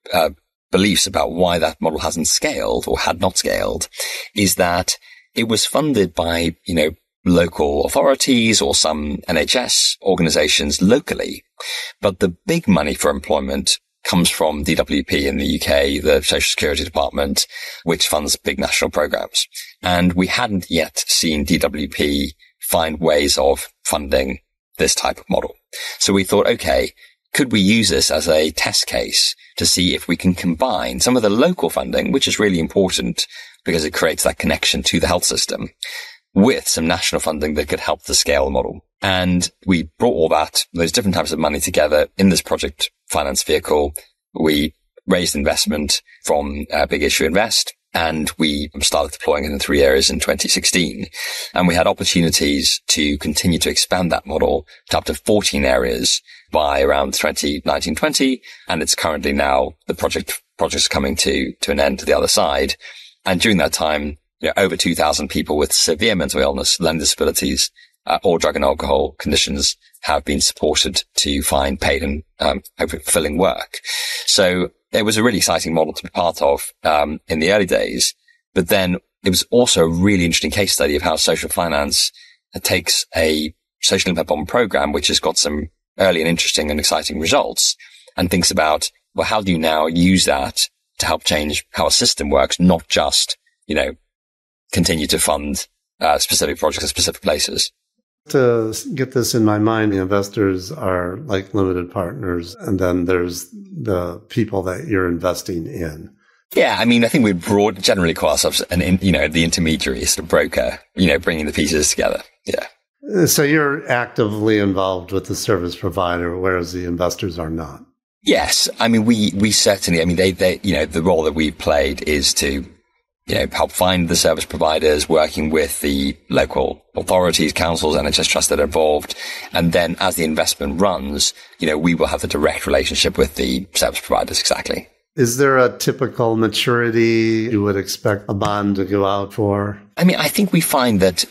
beliefs about why that model hasn't scaled or had not scaled is that it was funded by, you know, local authorities or some NHS organizations locally. But the big money for employment comes from DWP in the UK, the Social Security Department, which funds big national programs. And we hadn't yet seen DWP find ways of funding this type of model. So we thought, okay, could we use this as a test case to see if we can combine some of the local funding, which is really important because it creates that connection to the health system, with some national funding that could help to scale the model? And we brought all those different types of money together in this project finance vehicle. We raised investment from Big Issue Invest, and we started deploying it in 3 areas in 2016. And we had opportunities to continue to expand that model to up to 14 areas by around 2019-20. And it's currently now, the project's coming to an end to the other side. And during that time, you know, over 2,000 people with severe mental illness, learning disabilities, or drug and alcohol conditions have been supported to find paid and hopefully fulfilling work. So it was a really exciting model to be part of in the early days. But then it was also a really interesting case study of how social finance takes a social impact bond program, which has got some early and interesting and exciting results, and thinks about, well, how do you now use that to help change how a system works, not just, you know, continue to fund specific projects in specific places. To get this in my mind, the investors are like limited partners, and then there's the people that you're investing in. Yeah, I mean, I think we generally call ourselves the intermediary, sort of broker, you know, bringing the pieces together. Yeah. So you're actively involved with the service provider, whereas the investors are not. Yes. I mean, we certainly, I mean, they, you know, the role that we've played is to help find the service providers, working with the local authorities, councils, NHS trusts that are involved. And then as the investment runs, we will have the direct relationship with the service providers. Exactly. Is there a typical maturity you would expect a bond to go out for? I mean, I think we find that,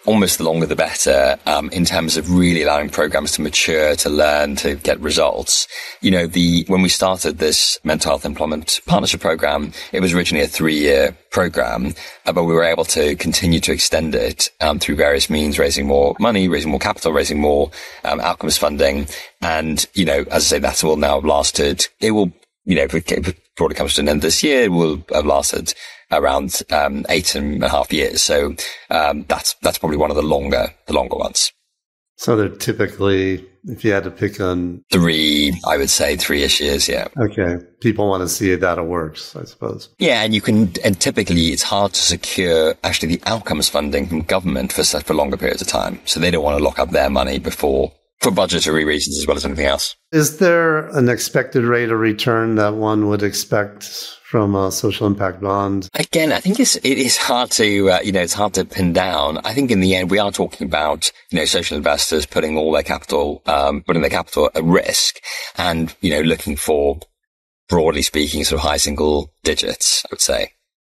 almost the longer the better, in terms of really allowing programs to mature, to learn, to get results. When we started this mental health employment partnership program, it was originally a 3-year program, but we were able to continue to extend it, through various means, raising more money, raising more capital, raising more, outcomes funding. And, as I say, that's all now lasted. It will, if it broadly comes to an end this year, it will have lasted around 8.5 years. So that's probably one of the longer ones. So they're typically, if you had to pick on 3, I would say 3-ish years. Yeah. Okay. People want to see that it works, I suppose. Yeah. And typically it's hard to secure actually the outcomes funding from government for longer periods of time. So they don't want to lock up their money for budgetary reasons as well as anything else. Is there an expected rate of return that one would expect from a social impact bond? Again, I think it is hard to, it's hard to pin down. I think in the end, we are talking about, social investors putting all their capital, at risk and, looking for, broadly speaking, sort of high single digits, I would say.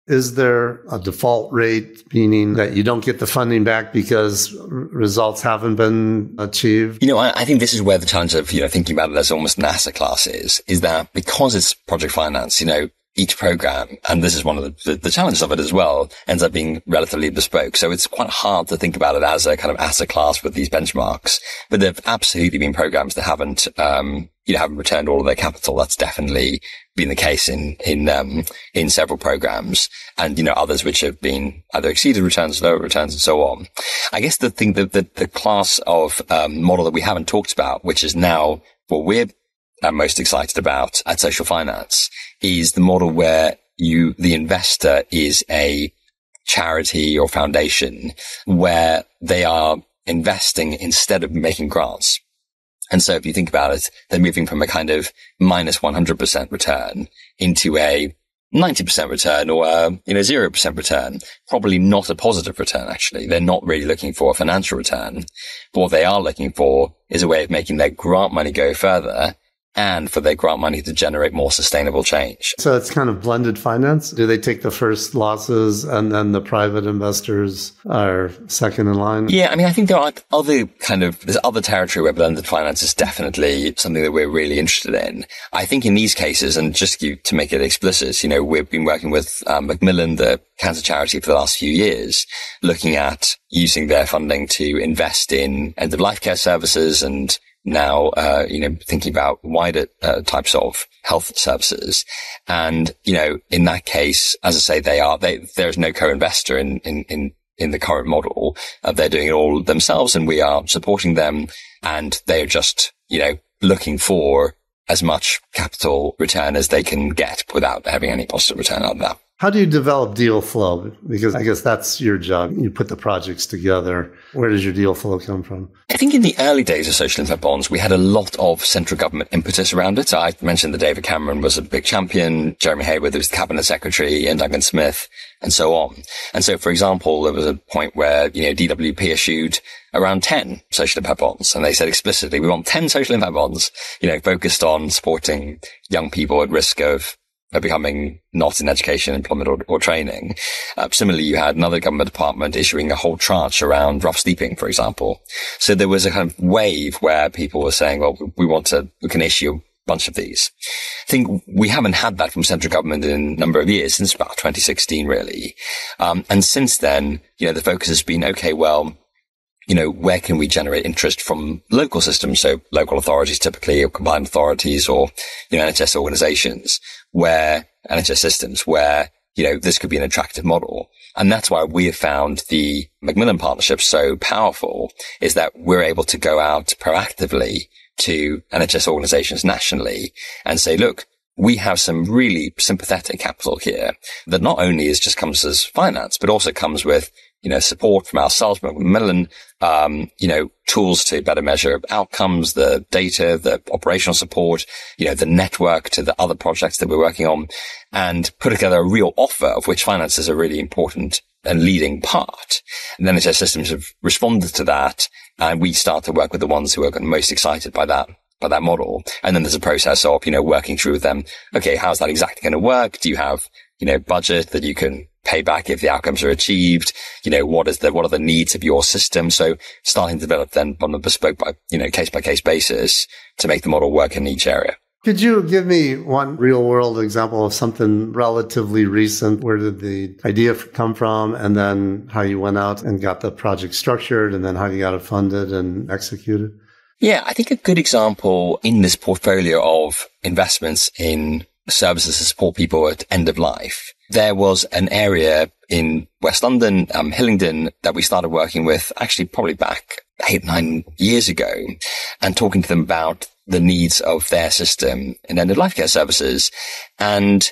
Is there a default rate, meaning that you don't get the funding back because results haven't been achieved? I think this is where the challenge of, thinking about it as almost an asset class is that because it's project finance, each program, and this is one of the challenges of it as well, ends up being relatively bespoke. So it's quite hard to think about it as a kind of asset class with these benchmarks. But there have absolutely been programs that haven't returned all of their capital. That's definitely been the case in several programs, and others which have been either exceeded returns, lower returns, and so on. I guess the thing that the class of model that we haven't talked about, which is now what we're most excited about at Social Finance, is the model where the investor is a charity or foundation where they are investing instead of making grants. And so if you think about it, they're moving from a kind of minus 100% return into a 90% return or a 0% return. Probably not a positive return, actually. They're not really looking for a financial return. But what they are looking for is a way of making their grant money go further and for their grant money to generate more sustainable change. So it's kind of blended finance. Do they take the first losses and then the private investors are second in line? Yeah, I mean, I think there are there's other territory where blended finance is definitely something that we're really interested in. I think in these cases, and just to make it explicit, we've been working with Macmillan, the cancer charity, for the last few years, looking at using their funding to invest in end-of-life care services and now, thinking about wider types of health services. And, in that case, as I say, there is no co-investor in the current model. They're doing it all themselves and we are supporting them, and they're just, looking for as much capital return as they can get without having any positive return out of that. How do you develop deal flow? Because I guess that's your job. You put the projects together. Where does your deal flow come from? I think in the early days of social impact bonds, we had a lot of central government impetus around it. So I mentioned that David Cameron was a big champion, Jeremy Haywood was the cabinet secretary, and Duncan Smith, and so on. And so, for example, there was a point where, DWP issued around 10 social impact bonds. And they said explicitly, we want 10 social impact bonds, focused on supporting young people at risk of becoming not in education, employment or training. Similarly, you had another government department issuing a whole tranche around rough sleeping, for example. So there was a kind of wave where people were saying, well, we can issue a bunch of these. I think we haven't had that from central government in a number of years, since about 2016, really. And since then, the focus has been, okay, well, where can we generate interest from local systems? So local authorities, typically, or combined authorities, or, NHS organizations, NHS systems, where, this could be an attractive model. And that's why we have found the Macmillan partnership so powerful, is that we're able to go out proactively to NHS organizations nationally and say, look, we have some really sympathetic capital here that not only just comes as finance, but also comes with support from ourselves, Macmillan, tools to better measure outcomes, the data, the operational support, the network to the other projects that we're working on, and put together a real offer of which finance is a really important and leading part. And then NHS systems have responded to that, and we start to work with the ones who are most excited by that model. And then there's a process of, working through with them. Okay, how's that exactly going to work? Do you have, budget that you can pay back if the outcomes are achieved? What are the needs of your system? So starting to develop then on a bespoke case by case basis to make the model work in each area. Could you give me one real world example of something relatively recent? Where did the idea come from? And then how you went out and got the project structured, and then how you got it funded and executed? Yeah, I think a good example in this portfolio of investments in services to support people at end of life, there was an area in West London, Hillingdon, that we started working with actually probably back 8-9 years ago, and talking to them about the needs of their system in end of life care services. And,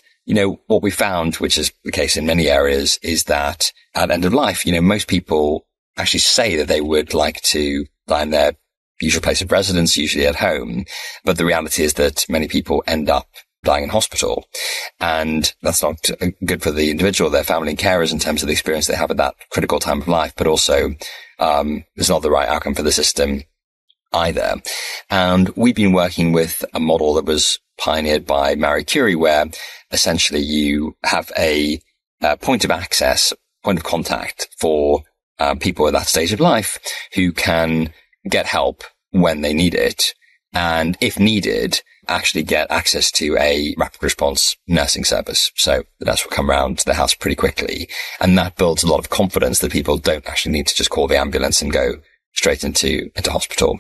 what we found, which is the case in many areas, is that at end of life, most people actually say that they would like to die in their usual place of residence, usually at home. But the reality is that many people end up dying in hospital. And that's not good for the individual, their family and carers in terms of the experience they have at that critical time of life, but also, it's not the right outcome for the system either. And we've been working with a model that was pioneered by Marie Curie, where essentially you have a point of access, point of contact for people at that stage of life who can get help when they need it. And if needed, actually get access to a rapid response nursing service. So the nurse will come around to the house pretty quickly. And that builds a lot of confidence that people don't actually need to just call the ambulance and go straight into hospital.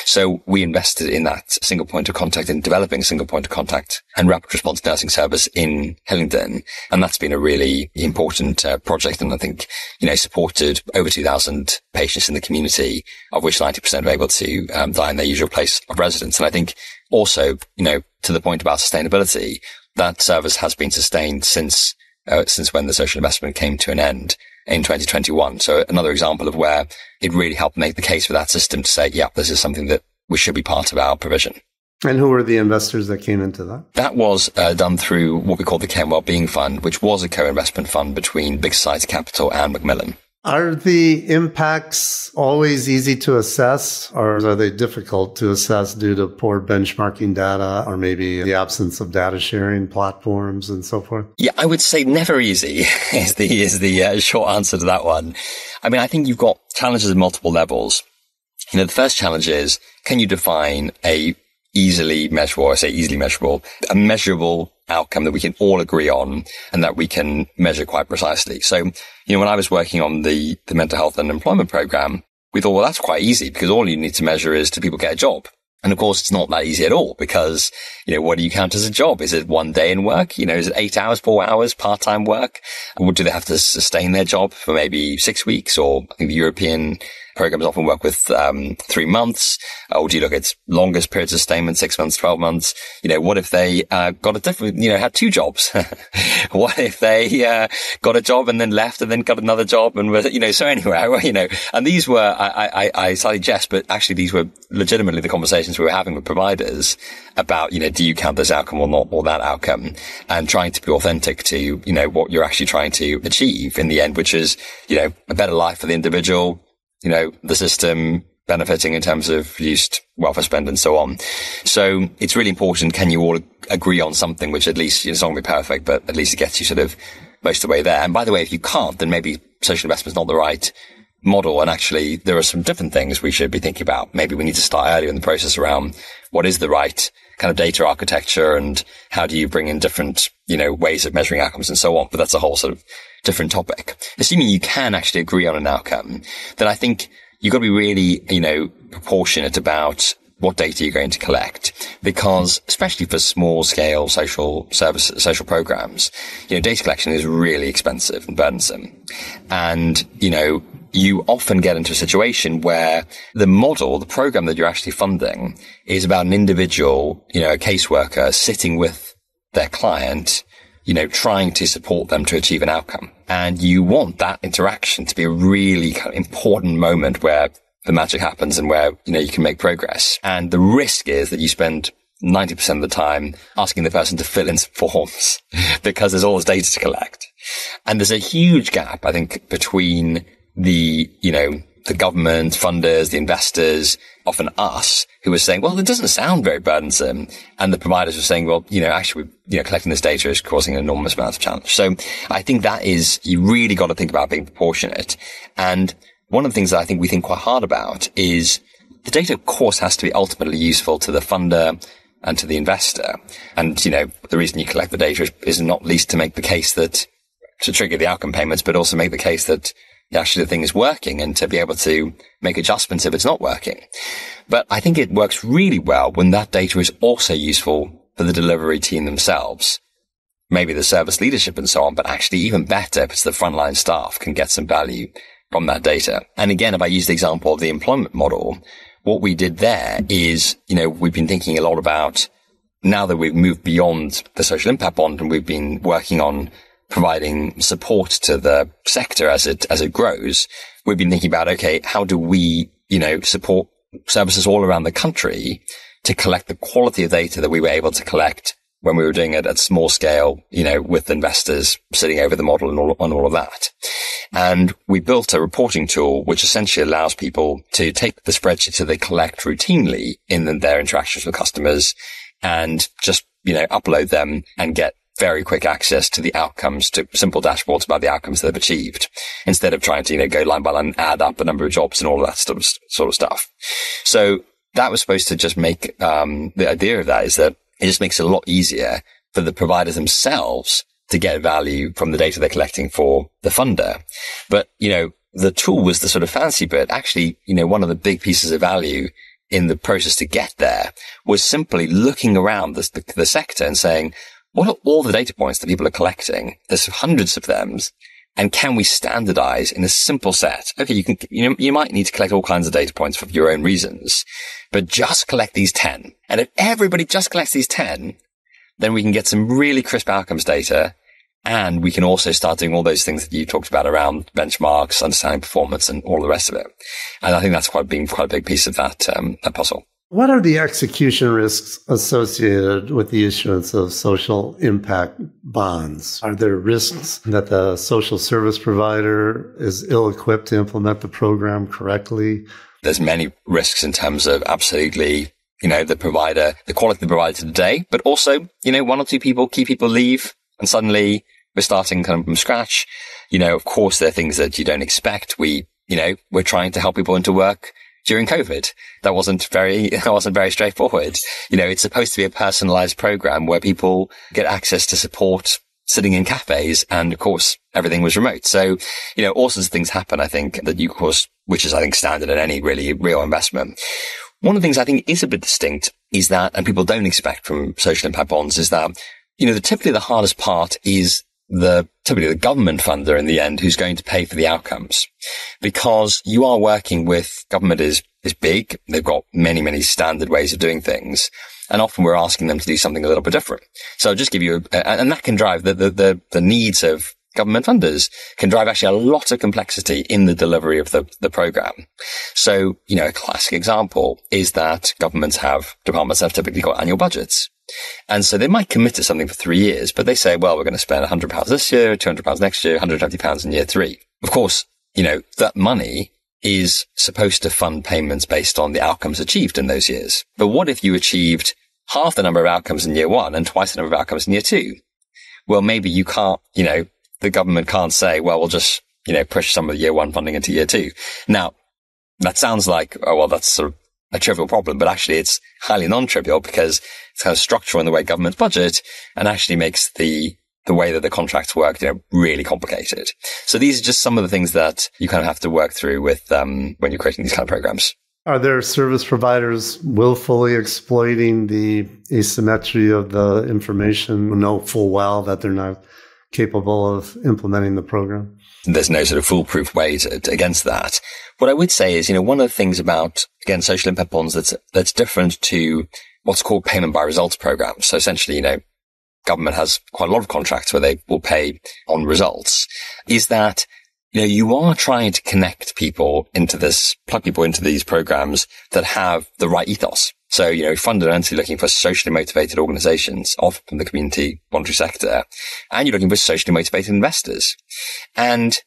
So we invested in that single point of contact, in developing a single point of contact and rapid response nursing service in Hillingdon. And that's been a really important project. And I think, supported over 2,000 patients in the community, of which 90% are able to die in their usual place of residence. And I think also, to the point about sustainability, that service has been sustained since when the social investment came to an end in 2021. So another example of where it really helped make the case for that system to say, yeah, this is something that we should be part of our provision. And who were the investors that came into that? That was done through what we call the Care and Wellbeing Fund, which was a co-investment fund between Big Society Capital and Macmillan. Are the impacts always easy to assess, or are they difficult to assess due to poor benchmarking data, or maybe the absence of data sharing platforms and so forth? Yeah, I would say never easy is the short answer to that one. I mean, I think you've got challenges at multiple levels. The first challenge is, can you define a measurable outcome that we can all agree on and that we can measure quite precisely. So, when I was working on the mental health and employment program, we thought, well, that's quite easy because all you need to measure is do people get a job? And of course, it's not that easy at all because, what do you count as a job? Is it 1 day in work? Is it 8 hours, 4 hours, part-time work? Or do they have to sustain their job for maybe 6 weeks? Or I think the European programs often work with 3 months. Or do you look at longest periods of sustainment, 6 months, 12 months? What if they got a different, had 2 jobs? What if they got a job and then left and then got another job and were, so anyway, and these were, I slightly jest, but actually these were legitimately the conversations we were having with providers about, do you count this outcome or not, or that outcome, and trying to be authentic to, what you're actually trying to achieve in the end, which is, a better life for the individual, the system benefiting in terms of reduced welfare spend and so on. So it's really important. Can you all agree on something which at least, it's not going to be perfect, but at least it gets you sort of most of the way there. And by the way, if you can't, then maybe social investment is not the right model. And actually there are some different things we should be thinking about. Maybe we need to start earlier in the process around what is the right kind of data architecture and how do you bring in different, ways of measuring outcomes and so on. But that's a whole sort of different topic. Assuming you can actually agree on an outcome, then I think you've got to be really, proportionate about what data you're going to collect, because especially for small scale social services, social programs, data collection is really expensive and burdensome. And, you often get into a situation where the model, the program that you're actually funding is about an individual, a caseworker sitting with their client, trying to support them to achieve an outcome. And you want that interaction to be a really kind of important moment where the magic happens and where, you can make progress. And the risk is that you spend 90% of the time asking the person to fill in some forms because there's all this data to collect. And there's a huge gap, I think, between the government, funders, the investors, often us, who are saying, well, it doesn't sound very burdensome. And the providers are saying, well, actually, collecting this data is causing an enormous amount of challenge. So I think you really got to think about being proportionate. And one of the things that I think we think quite hard about is the data, of course, has to be ultimately useful to the funder and to the investor. And, the reason you collect the data is not least to make the case that, to trigger the outcome payments, but also make the case that actually the thing is working and to be able to make adjustments if it's not working. But I think it works really well when that data is also useful for the delivery team themselves, maybe the service leadership and so on, but actually even better if it's the frontline staff can get some value from that data. And again, if I use the example of the employment model, what we did there is, we've been thinking a lot about, now that we've moved beyond the social impact bond and we've been working on providing support to the sector as it grows, we've been thinking about, okay, how do we, support services all around the country to collect the quality of data that we were able to collect when we were doing it at small scale, with investors sitting over the model and all of that. And we built a reporting tool which essentially allows people to take the spreadsheets that they collect routinely in their interactions with customers and just, upload them and get very quick access to the outcomes, to simple dashboards about the outcomes they've achieved, instead of trying to, go line by line, add up a number of jobs and all of that sort of stuff. So that was supposed to just make, the idea of that is that it just makes it a lot easier for the providers themselves to get value from the data they're collecting for the funder. But, the tool was the sort of fancy bit. Actually, one of the big pieces of value in the process to get there was simply looking around the sector and saying, what are all the data points that people are collecting? There's hundreds of them. And can we standardize in a simple set? Okay, you might need to collect all kinds of data points for your own reasons, but just collect these 10. And if everybody just collects these 10, then we can get some really crisp outcomes data. And we can also start doing all those things that you talked about around benchmarks, understanding performance and all the rest of it. And I think that's quite a big piece of that puzzle. What are the execution risks associated with the issuance of social impact bonds? Are there risks that the social service provider is ill-equipped to implement the program correctly? There's many risks in terms of absolutely, the provider, the quality of the provider today, but also, one or two key people leave and suddenly we're starting kind of from scratch. Of course, there are things that you don't expect. We're trying to help people into work during COVID. That wasn't very straightforward. It's supposed to be a personalized program where people get access to support sitting in cafes. And of course, everything was remote. So, all sorts of things happen, I think, which is, I think, standard in any really real investment. One of the things I think is a bit distinct is that, and people don't expect from social impact bonds, is that, typically the hardest part is typically the government funder in the end who's going to pay for the outcomes, because you are working with government is big. They've got many, many standard ways of doing things. And often we're asking them to do something a little bit different. So I'll just give you, and that can drive the needs of government funders can drive actually a lot of complexity in the delivery of the program. So, a classic example is that departments have typically got annual budgets. And so they might commit to something for 3 years, but they say, well, we're going to spend £100 this year, £200 next year, £150 in year 3. Of course, that money is supposed to fund payments based on the outcomes achieved in those years. But what if you achieved half the number of outcomes in year 1 and twice the number of outcomes in year 2? Well, maybe you can't, the government can't say, well, we'll just, push some of the year 1 funding into year 2. Now, that sounds like, oh, well, that's sort of a trivial problem, but actually it's highly non-trivial because it's kind of structural in the way governments budget and actually makes the way that the contracts work, really complicated. So these are just some of the things that you kind of have to work through with, when you're creating these kind of programs. Are there service providers willfully exploiting the asymmetry of the information, who know full well that they're not capable of implementing the program? There's no sort of foolproof way against that. What I would say is, one of the things about, again, social impact bonds that's different to what's called payment by results programs. So essentially, government has quite a lot of contracts where they will pay on results, is that, you are trying to connect people into this, plug people into these programs that have the right ethos. So, fundamentally looking for socially motivated organizations, often from the community voluntary sector, and you're looking for socially motivated investors. And,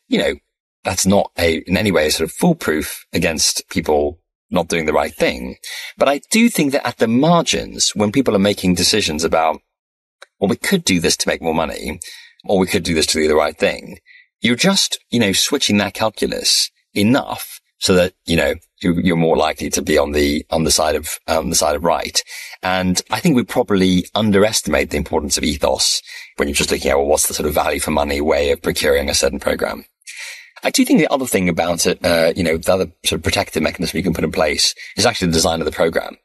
that's not in any way sort of foolproof against people not doing the right thing. But I do think that at the margins, when people are making decisions about, well, we could do this to make more money, or we could do this to do the right thing, you're just, switching that calculus enough so that, you're more likely to be on the side of right. And I think we probably underestimate the importance of ethos when you're just looking at, well, what's the sort of value for money way of procuring a certain program. I do think the other thing about it, the other sort of protective mechanism you can put in place is actually the design of the program.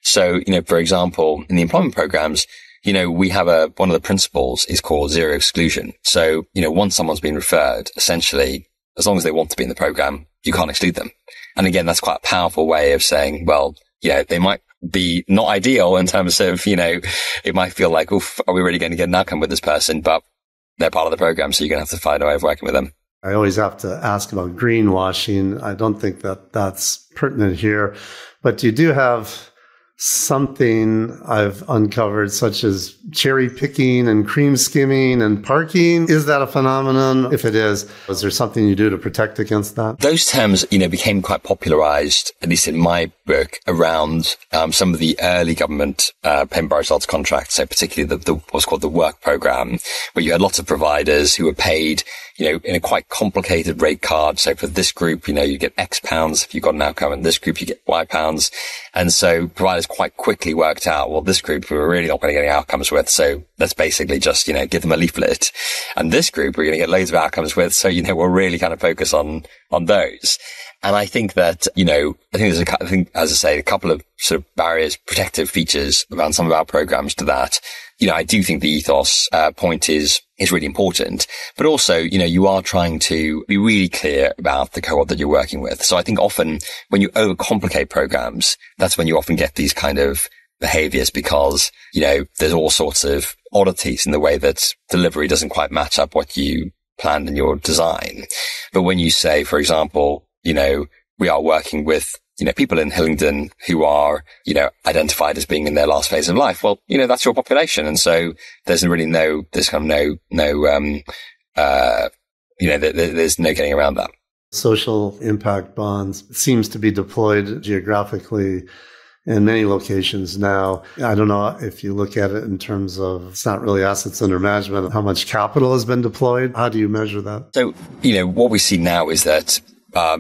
So, for example, in the employment programs, we have one of the principles is called zero exclusion. So, once someone's been referred, essentially, as long as they want to be in the program, you can't exclude them. And again, that's quite a powerful way of saying, well, they might be not ideal in terms of, it might feel like, oof, are we really going to get an outcome with this person? But they're part of the program, so you're going to have to find a way of working with them. I always have to ask about greenwashing. I don't think that that's pertinent here, but you do have something I've uncovered, such as cherry picking and cream skimming and parking. Is that a phenomenon? If it is there something you do to protect against that? Those terms, became quite popularized, at least in my book, around some of the early government payment by results contracts. So particularly the what's called the work program, where you had lots of providers who were paid, in a quite complicated rate card. So for this group, you get X pounds if you got an outcome, and this group you get Y pounds. And so providers quite quickly worked out, well, this group we're really not going to get any outcomes with. So let's basically just, give them a leaflet. And this group we're going to get loads of outcomes with. So, we'll really kind of focus on those. And I think that, I think, as I say, a couple of sort of barriers, protective features around some of our programs to that. I do think the ethos point is really important, but also, you are trying to be really clear about the cohort that you're working with. So I think often when you overcomplicate programs, that's when you often get these kind of behaviors because, there's all sorts of oddities in the way that delivery doesn't quite match up what you planned in your design. But when you say, for example, we are working with, people in Hillingdon who are, identified as being in their last phase of life. Well, that's your population. And so there's really there's no getting around that. Social impact bonds seems to be deployed geographically in many locations now. I don't know if you look at it in terms of, it's not really assets under management, how much capital has been deployed. How do you measure that? So, what we see now is that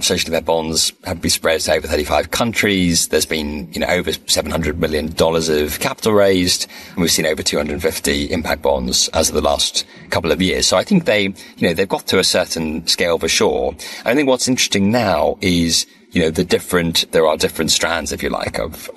social impact bonds have been spread to over 35 countries. There's been, over $700 million of capital raised, and we've seen over 250 impact bonds as of the last couple of years. So I think they've got to a certain scale for sure. And I think what's interesting now is, there are different strands, if you like, of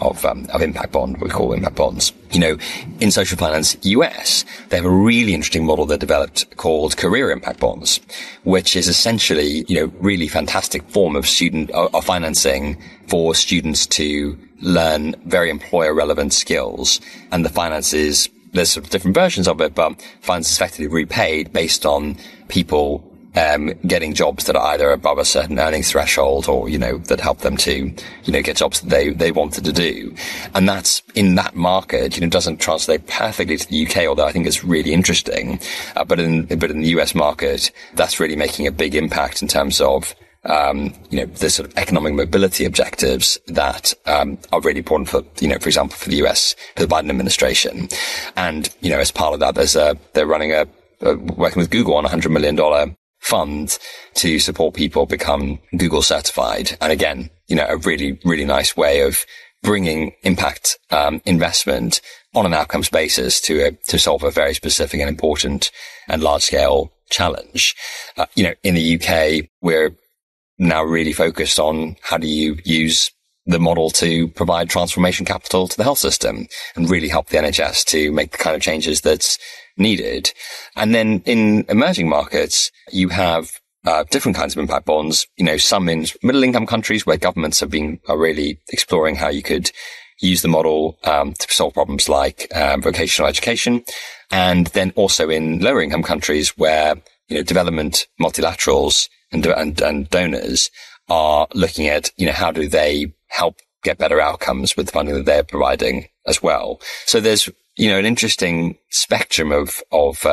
impact bond, what we call impact bonds. In social finance US, they have a really interesting model they developed called career impact bonds, which is essentially, really fantastic form of of financing for students to learn very employer relevant skills. And the finance there's sort of different versions of it, but finance is effectively repaid based on people getting jobs that are either above a certain earnings threshold or, that help them to, get jobs that they wanted to do. And that's in that market, doesn't translate perfectly to the UK, although I think it's really interesting. But in the US market, that's really making a big impact in terms of, the sort of economic mobility objectives that, are really important for, for example, for the US, for the Biden administration. And, as part of that, they're running working with Google on $100 million fund to support people become Google certified. And again, a really, really nice way of bringing impact, investment on an outcomes basis to solve a very specific and important and large scale challenge. In the UK, we're now really focused on how do you use the model to provide transformation capital to the health system and really help the NHS to make the kind of changes that's needed. And then in emerging markets, you have different kinds of impact bonds, some in middle income countries where governments are really exploring how you could use the model to solve problems like vocational education, and then also in lower income countries where development multilaterals and donors are looking at how do they help get better outcomes with the funding that they're providing as well. So there's an interesting spectrum of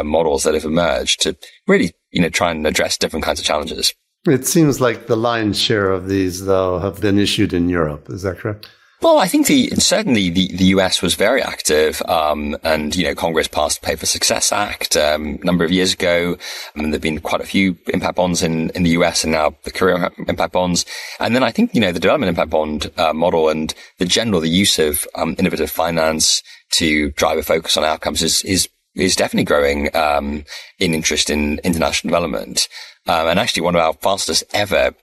models that have emerged to really try and address different kinds of challenges. It seems like the lion's share of these, though, have been issued in Europe. Is that correct? Well, I think certainly the US was very active, and Congress passed the Pay for Success Act a number of years ago. There've been quite a few impact bonds in the US, and now the career impact bonds. And then I think the development impact bond model and the use of innovative finance to drive a focus on outcomes is definitely growing in interest in international development. And actually, one of our fastest ever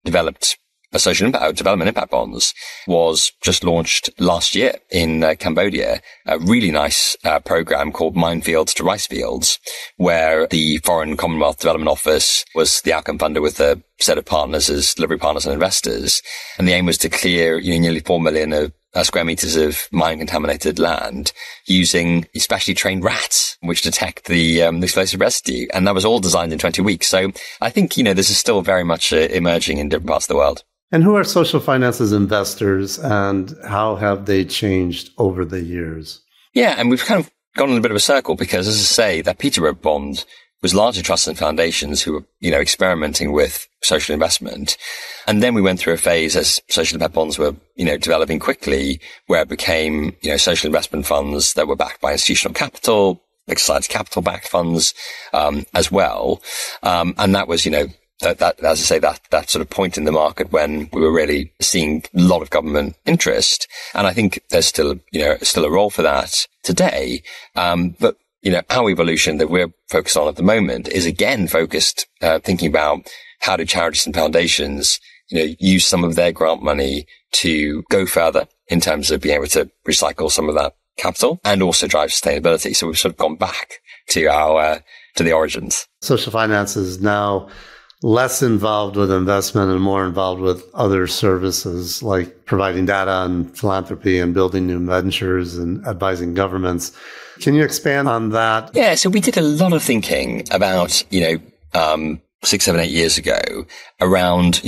developed social development impact bonds was just launched last year in Cambodia, a really nice program called Minefields to Rice Fields, where the Foreign Commonwealth Development Office was the outcome funder with a set of partners as delivery partners and investors. And the aim was to clear nearly 4 million square meters of mine-contaminated land using specially trained rats, which detect the explosive residue. And that was all designed in 20 weeks. So I think, this is still very much emerging in different parts of the world. And who are social finance's investors, and how have they changed over the years? Yeah, and we've kind of gone in a bit of a circle because, as I say, that Peterborough bond was largely trusts and foundations who were, experimenting with social investment. And then we went through a phase as social impact bonds were, developing quickly, where it became, social investment funds that were backed by institutional capital, exercise capital-backed funds, as well. And that was, that, as I say, that sort of point in the market when we were really seeing a lot of government interest. And I think there's still a role for that today. But, our evolution that we're focused on at the moment is again focused, thinking about how do charities and foundations, use some of their grant money to go further in terms of being able to recycle some of that capital and also drive sustainability. So we've sort of gone back to to the origins. Social finance is now less involved with investment and more involved with other services like providing data and philanthropy and building new ventures and advising governments. Can you expand on that? Yeah, so we did a lot of thinking about, 6, 7, 8 years ago around,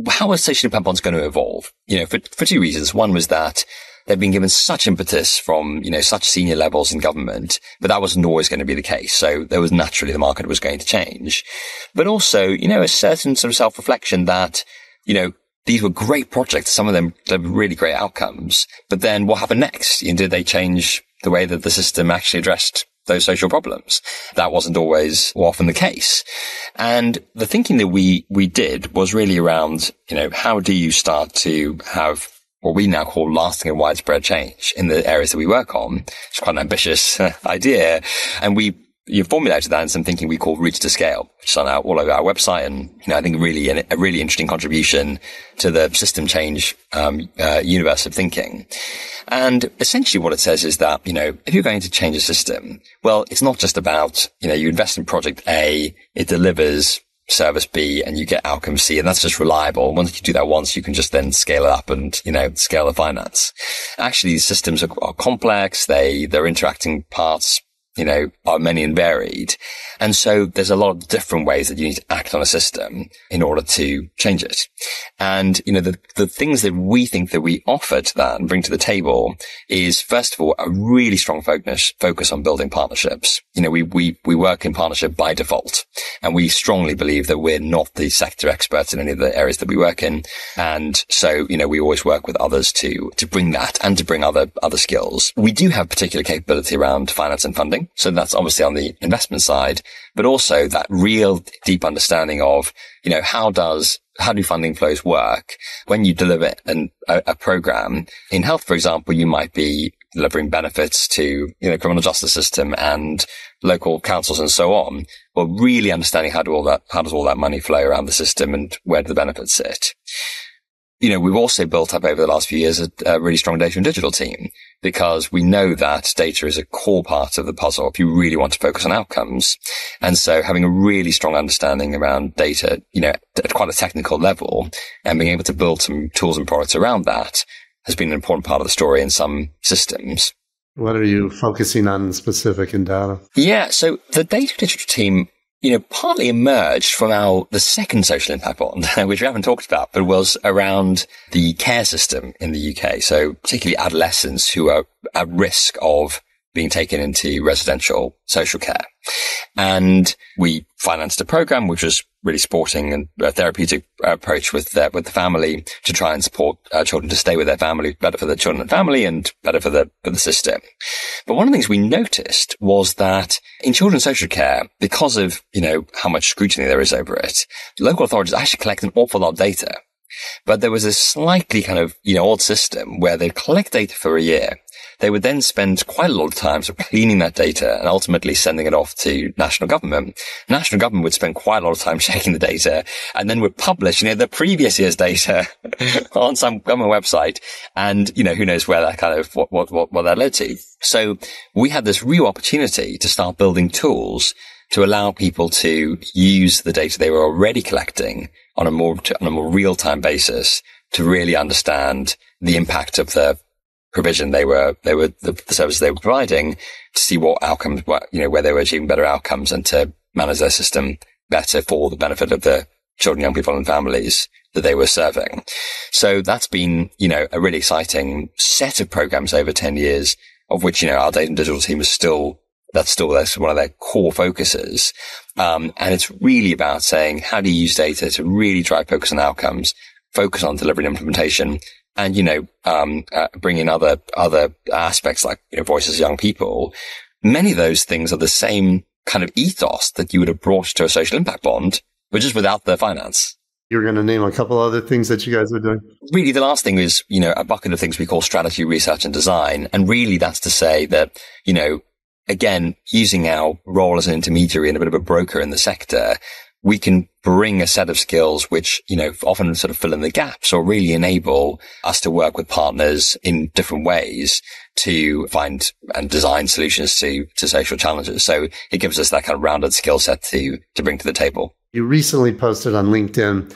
how are social impact bonds going to evolve? For two reasons. One was that they've been given such impetus from, such senior levels in government, but that wasn't always going to be the case. So there was naturally the market was going to change. But also, a certain sort of self-reflection that, these were great projects. Some of them delivered really great outcomes. But then what happened next? Did they change the way that the system actually addressed those social problems? That wasn't always or often the case. And the thinking that we did was really around, how do you start to have what we now call lasting and widespread change in the areas that we work on? It's quite an ambitious idea. And you formulated that in some thinking we call Roots to Scale, which is on all over our website. And, I think really a really interesting contribution to the system change, universe of thinking. And essentially what it says is that, if you're going to change a system, well, it's not just about, you invest in project A, it delivers service B and you get outcome C, and that's just reliable. Once you do that once, you can just then scale it up and, scale the finance. Actually, these systems are complex. They're interacting parts, are many and varied. And so there's a lot of different ways that you need to act on a system in order to change it. And, the things that we think that we offer to that and bring to the table is, first of all, a really strong focus on building partnerships. We work in partnership by default, and we strongly believe that we're not the sector experts in any of the areas that we work in. And so, we always work with others to bring that and to bring other skills. We do have particular capability around finance and funding. So that's obviously on the investment side, but also that real deep understanding of, how do funding flows work when you deliver a program in health, for example? You might be delivering benefits to, criminal justice system and local councils and so on. Well, really understanding how does all that money flow around the system and where do the benefits sit? We've also built up over the last few years a really strong data and digital team, because we know that data is a core part of the puzzle if you really want to focus on outcomes. And so having a really strong understanding around data, at quite a technical level, and being able to build some tools and products around that has been an important part of the story in some systems. What are you focusing on specific in data? Yeah, so the data literature team, partly emerged from the second social impact bond, which we haven't talked about, but was around the care system in the UK. So particularly adolescents who are at risk of being taken into residential social care. And we financed a program which was really supporting a therapeutic approach with the family to try and support children to stay with their family, better for the children and family and better for the system. But one of the things we noticed was that in children's social care, because of, how much scrutiny there is over it, local authorities actually collect an awful lot of data. But there was a slightly kind of, odd system where they'd collect data for a year. They would then spend quite a lot of time sort of cleaning that data and ultimately sending it off to national government. National government would spend quite a lot of time checking the data and then would publish, the previous year's data on some government website. And, who knows where that kind of, what that led to. So we had this real opportunity to start building tools to allow people to use the data they were already collecting on a more real-time basis to really understand the impact of the provision the services they were providing, to see what outcomes, where they were achieving better outcomes, and to manage their system better for the benefit of the children, young people and families that they were serving. So that's been, a really exciting set of programs over 10 years, of which, our data and digital team that's one of their core focuses. And it's really about saying, how do you use data to really drive focus on outcomes, focus on delivery and implementation, and, bring in other aspects like, voices of young people. Many of those things are the same kind of ethos that you would have brought to a social impact bond, but just without the finance. You're going to name a couple other things that you guys are doing? Really, the last thing is, a bucket of things we call strategy, research and design. And really that's to say that, again, using our role as an intermediary and a bit of a broker in the sector, we can bring a set of skills which, often sort of fill in the gaps or really enable us to work with partners in different ways to find and design solutions to social challenges. So it gives us that kind of rounded skill set to bring to the table. You recently posted on LinkedIn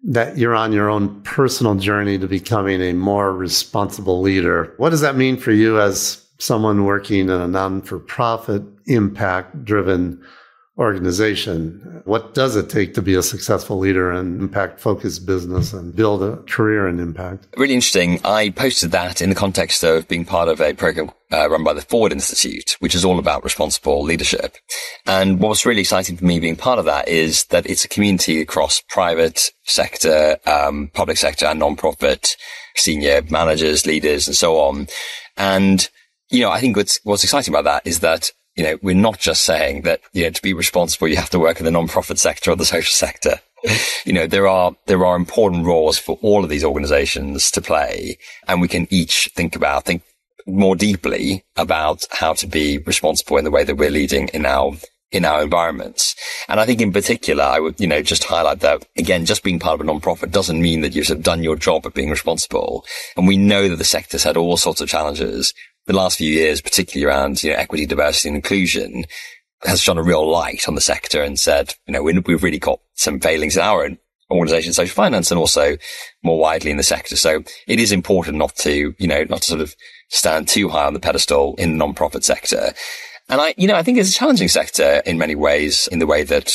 that you're on your own personal journey to becoming a more responsible leader. What does that mean for you as someone working in a non-for-profit, impact-driven organization? What does it take to be a successful leader and impact-focused business and build a career in impact? Really interesting. I posted that in the context of being part of a program run by the Ford Institute, which is all about responsible leadership. And what's really exciting for me being part of that is that it's a community across private sector, public sector and non-profit, senior managers, leaders, and so on. And I think what's exciting about that is that, we're not just saying that, to be responsible, you have to work in the non-profit sector or the social sector. There are important roles for all of these organizations to play, and we can each think more deeply about how to be responsible in the way that we're leading in our environments. And I think in particular, I would, just highlight that again, just being part of a non-profit doesn't mean that you've sort of done your job at being responsible. And we know that the sector's had all sorts of challenges. The last few years, particularly around, equity, diversity and inclusion, has shone a real light on the sector and said, we've really got some failings in our own organization, social finance, and also more widely in the sector. So it is important not to sort of stand too high on the pedestal in the non-profit sector. And I think it's a challenging sector in many ways, in the way that,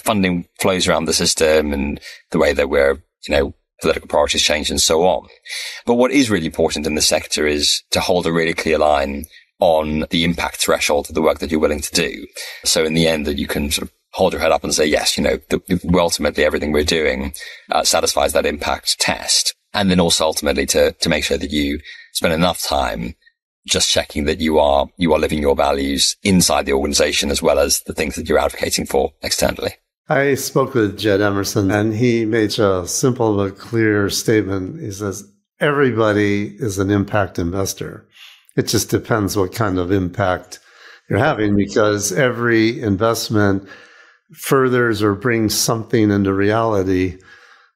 funding flows around the system and the way that we're, political priorities change and so on. But what is really important in the sector is to hold a really clear line on the impact threshold of the work that you're willing to do. So in the end, that you can sort of hold your head up and say, yes, ultimately everything we're doing satisfies that impact test. And then also ultimately to make sure that you spend enough time just checking that you are living your values inside the organization as well as the things that you're advocating for externally. I spoke with Jed Emerson, and he made a simple but clear statement. He says, everybody is an impact investor. It just depends what kind of impact you're having, because every investment furthers or brings something into reality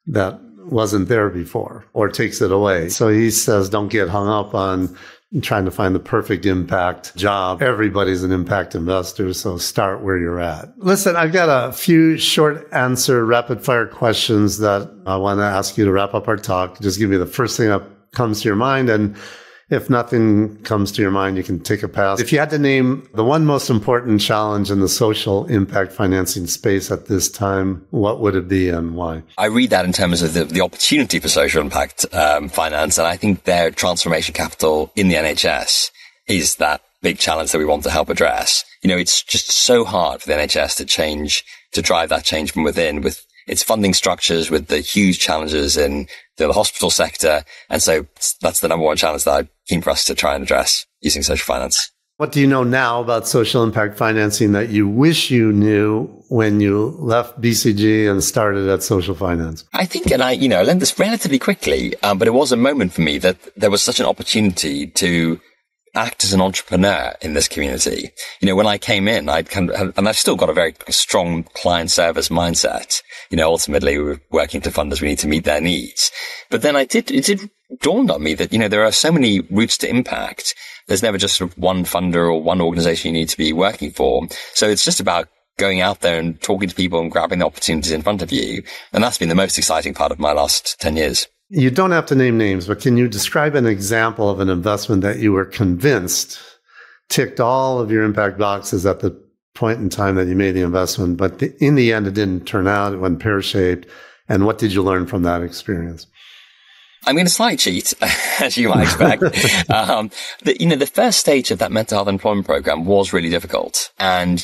that wasn't there before or takes it away. So he says, don't get hung up on trying to find the perfect impact job. Everybody's an impact investor, so start where you're at. Listen, I've got a few short answer rapid fire questions that I want to ask you to wrap up our talk. Just give me the first thing that comes to your mind. And if nothing comes to your mind, you can take a pass. If you had to name the one most important challenge in the social impact financing space at this time, what would it be and why? I read that in terms of the opportunity for social impact finance. And I think their transformation capital in the NHS is that big challenge that we want to help address. It's just so hard for the NHS to drive that change from within with its funding structures, with the huge challenges in the hospital sector. And so that's the number one challenge that I'm keen for us to try and address using social finance. What do you know now about social impact financing that you wish you knew when you left BCG and started at Social Finance? I think, and I learned this relatively quickly, but it was a moment for me that there was such an opportunity to act as an entrepreneur in this community. When I came in, and I've still got a very strong client service mindset. Ultimately we're working to funders, we need to meet their needs. But then it did dawned on me that, there are so many routes to impact. There's never just sort of one funder or one organization you need to be working for. So it's just about going out there and talking to people and grabbing the opportunities in front of you. And that's been the most exciting part of my last 10 years. You don't have to name names, but can you describe an example of an investment that you were convinced ticked all of your impact boxes at the point in time that you made the investment, but in the end, it didn't turn out, it went pear-shaped. And what did you learn from that experience? I'm going to slightly cheat, as you might expect. The first stage of that mental health employment program was really difficult. And,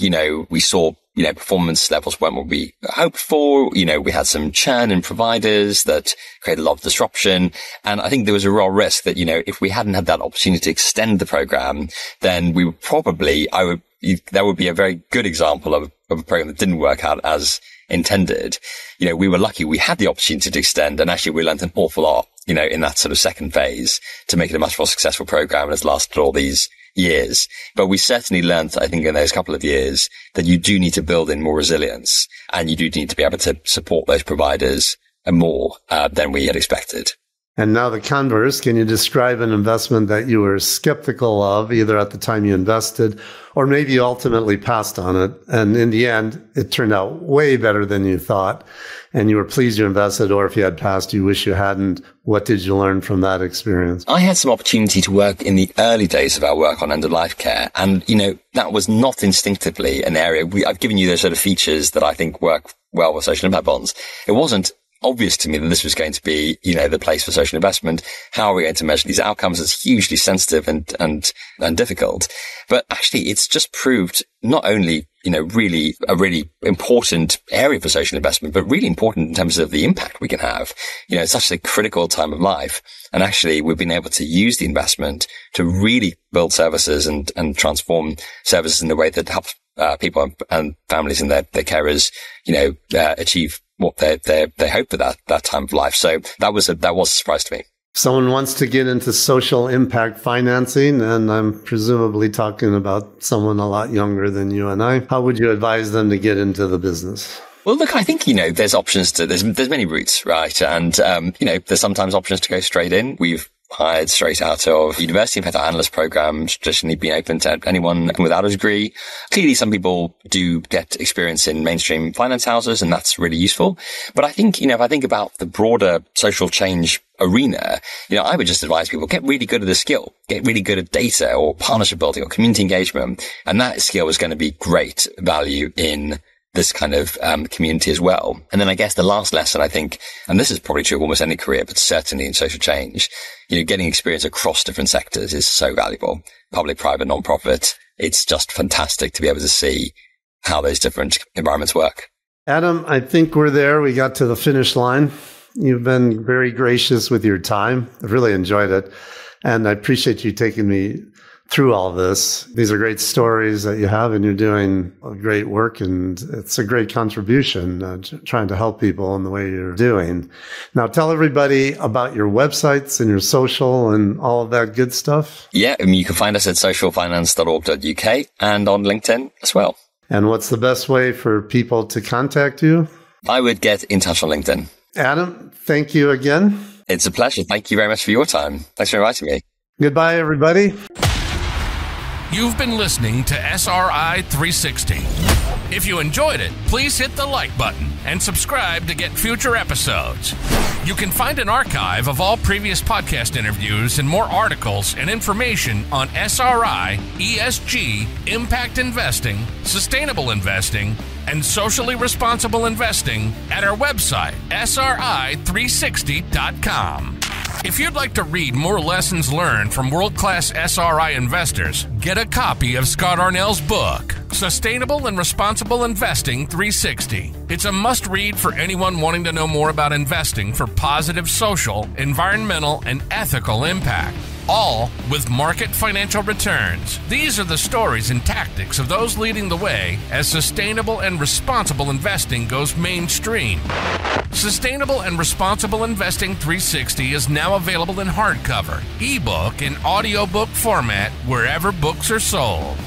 we saw, performance levels weren't what we hoped for. We had some churn in providers that created a lot of disruption. And I think there was a real risk that, if we hadn't had that opportunity to extend the program, then we would probably, that would be a very good example of a program that didn't work out as intended. We were lucky we had the opportunity to extend, and actually we learned an awful lot, in that sort of second phase to make it a much more successful program, and has lasted all these years. But we certainly learned, I think, in those couple of years that you do need to build in more resilience, and you do need to be able to support those providers more than we had expected. And now the converse, can you describe an investment that you were skeptical of, either at the time you invested or maybe you ultimately passed on it, and in the end, it turned out way better than you thought, and you were pleased you invested, or if you had passed, you wish you hadn't? What did you learn from that experience? I had some opportunity to work in the early days of our work on end-of-life care, and, that was not instinctively an area. I've given you those sort of features that I think work well with social impact bonds. It wasn't obvious to me that this was going to be, the place for social investment. How are we going to measure these outcomes? It's hugely sensitive and difficult. But actually, it's just proved not only, really a really important area for social investment, but really important in terms of the impact we can have. It's such a critical time of life. And actually, we've been able to use the investment to really build services and transform services in a way that helps people and families and their carers, achieve what they hope for that time of life. So that was a surprise to me. Someone wants to get into social impact financing, and I'm presumably talking about someone a lot younger than you and I. How would you advise them to get into the business? Well, look, I think, there's options there's many routes, right? And, there's sometimes options to go straight in. We've hired straight out of university. In fact, our analyst program traditionally been open to anyone without a degree. Clearly, some people do get experience in mainstream finance houses, and that's really useful. But I think, if I think about the broader social change arena, I would just advise people get really good at the skill, get really good at data or partnership building or community engagement. And that skill is going to be great value in this kind of community as well. And then I guess the last lesson, I think, and this is probably true of almost any career, but certainly in social change, getting experience across different sectors is so valuable. Public, private, non-profit. It's just fantastic to be able to see how those different environments work. Adam, I think we're there. We got to the finish line. You've been very gracious with your time. I've really enjoyed it. And I appreciate you taking me through all this. These are great stories that you have, and you're doing great work, and it's a great contribution trying to help people in the way you're doing. Now, tell everybody about your websites and your social and all of that good stuff. Yeah, you can find us at socialfinance.org.uk and on LinkedIn as well. And what's the best way for people to contact you? I would get in touch on LinkedIn. Adam, thank you again. It's a pleasure. Thank you very much for your time. Thanks for inviting me. Goodbye, everybody. You've been listening to SRI 360. If you enjoyed it, please hit the like button and subscribe to get future episodes. You can find an archive of all previous podcast interviews and more articles and information on SRI, ESG, impact investing, sustainable investing, and socially responsible investing at our website, sri360.com. If you'd like to read more lessons learned from world-class SRI investors, get a copy of Scott Arnell's book, Sustainable and Responsible Investing 360. It's a must-read for anyone wanting to know more about investing for positive social, environmental, and ethical impact, all with market financial returns. These are the stories and tactics of those leading the way as sustainable and responsible investing goes mainstream. Sustainable and Responsible Investing 360 is now available in hardcover, ebook, and audiobook format wherever books are sold.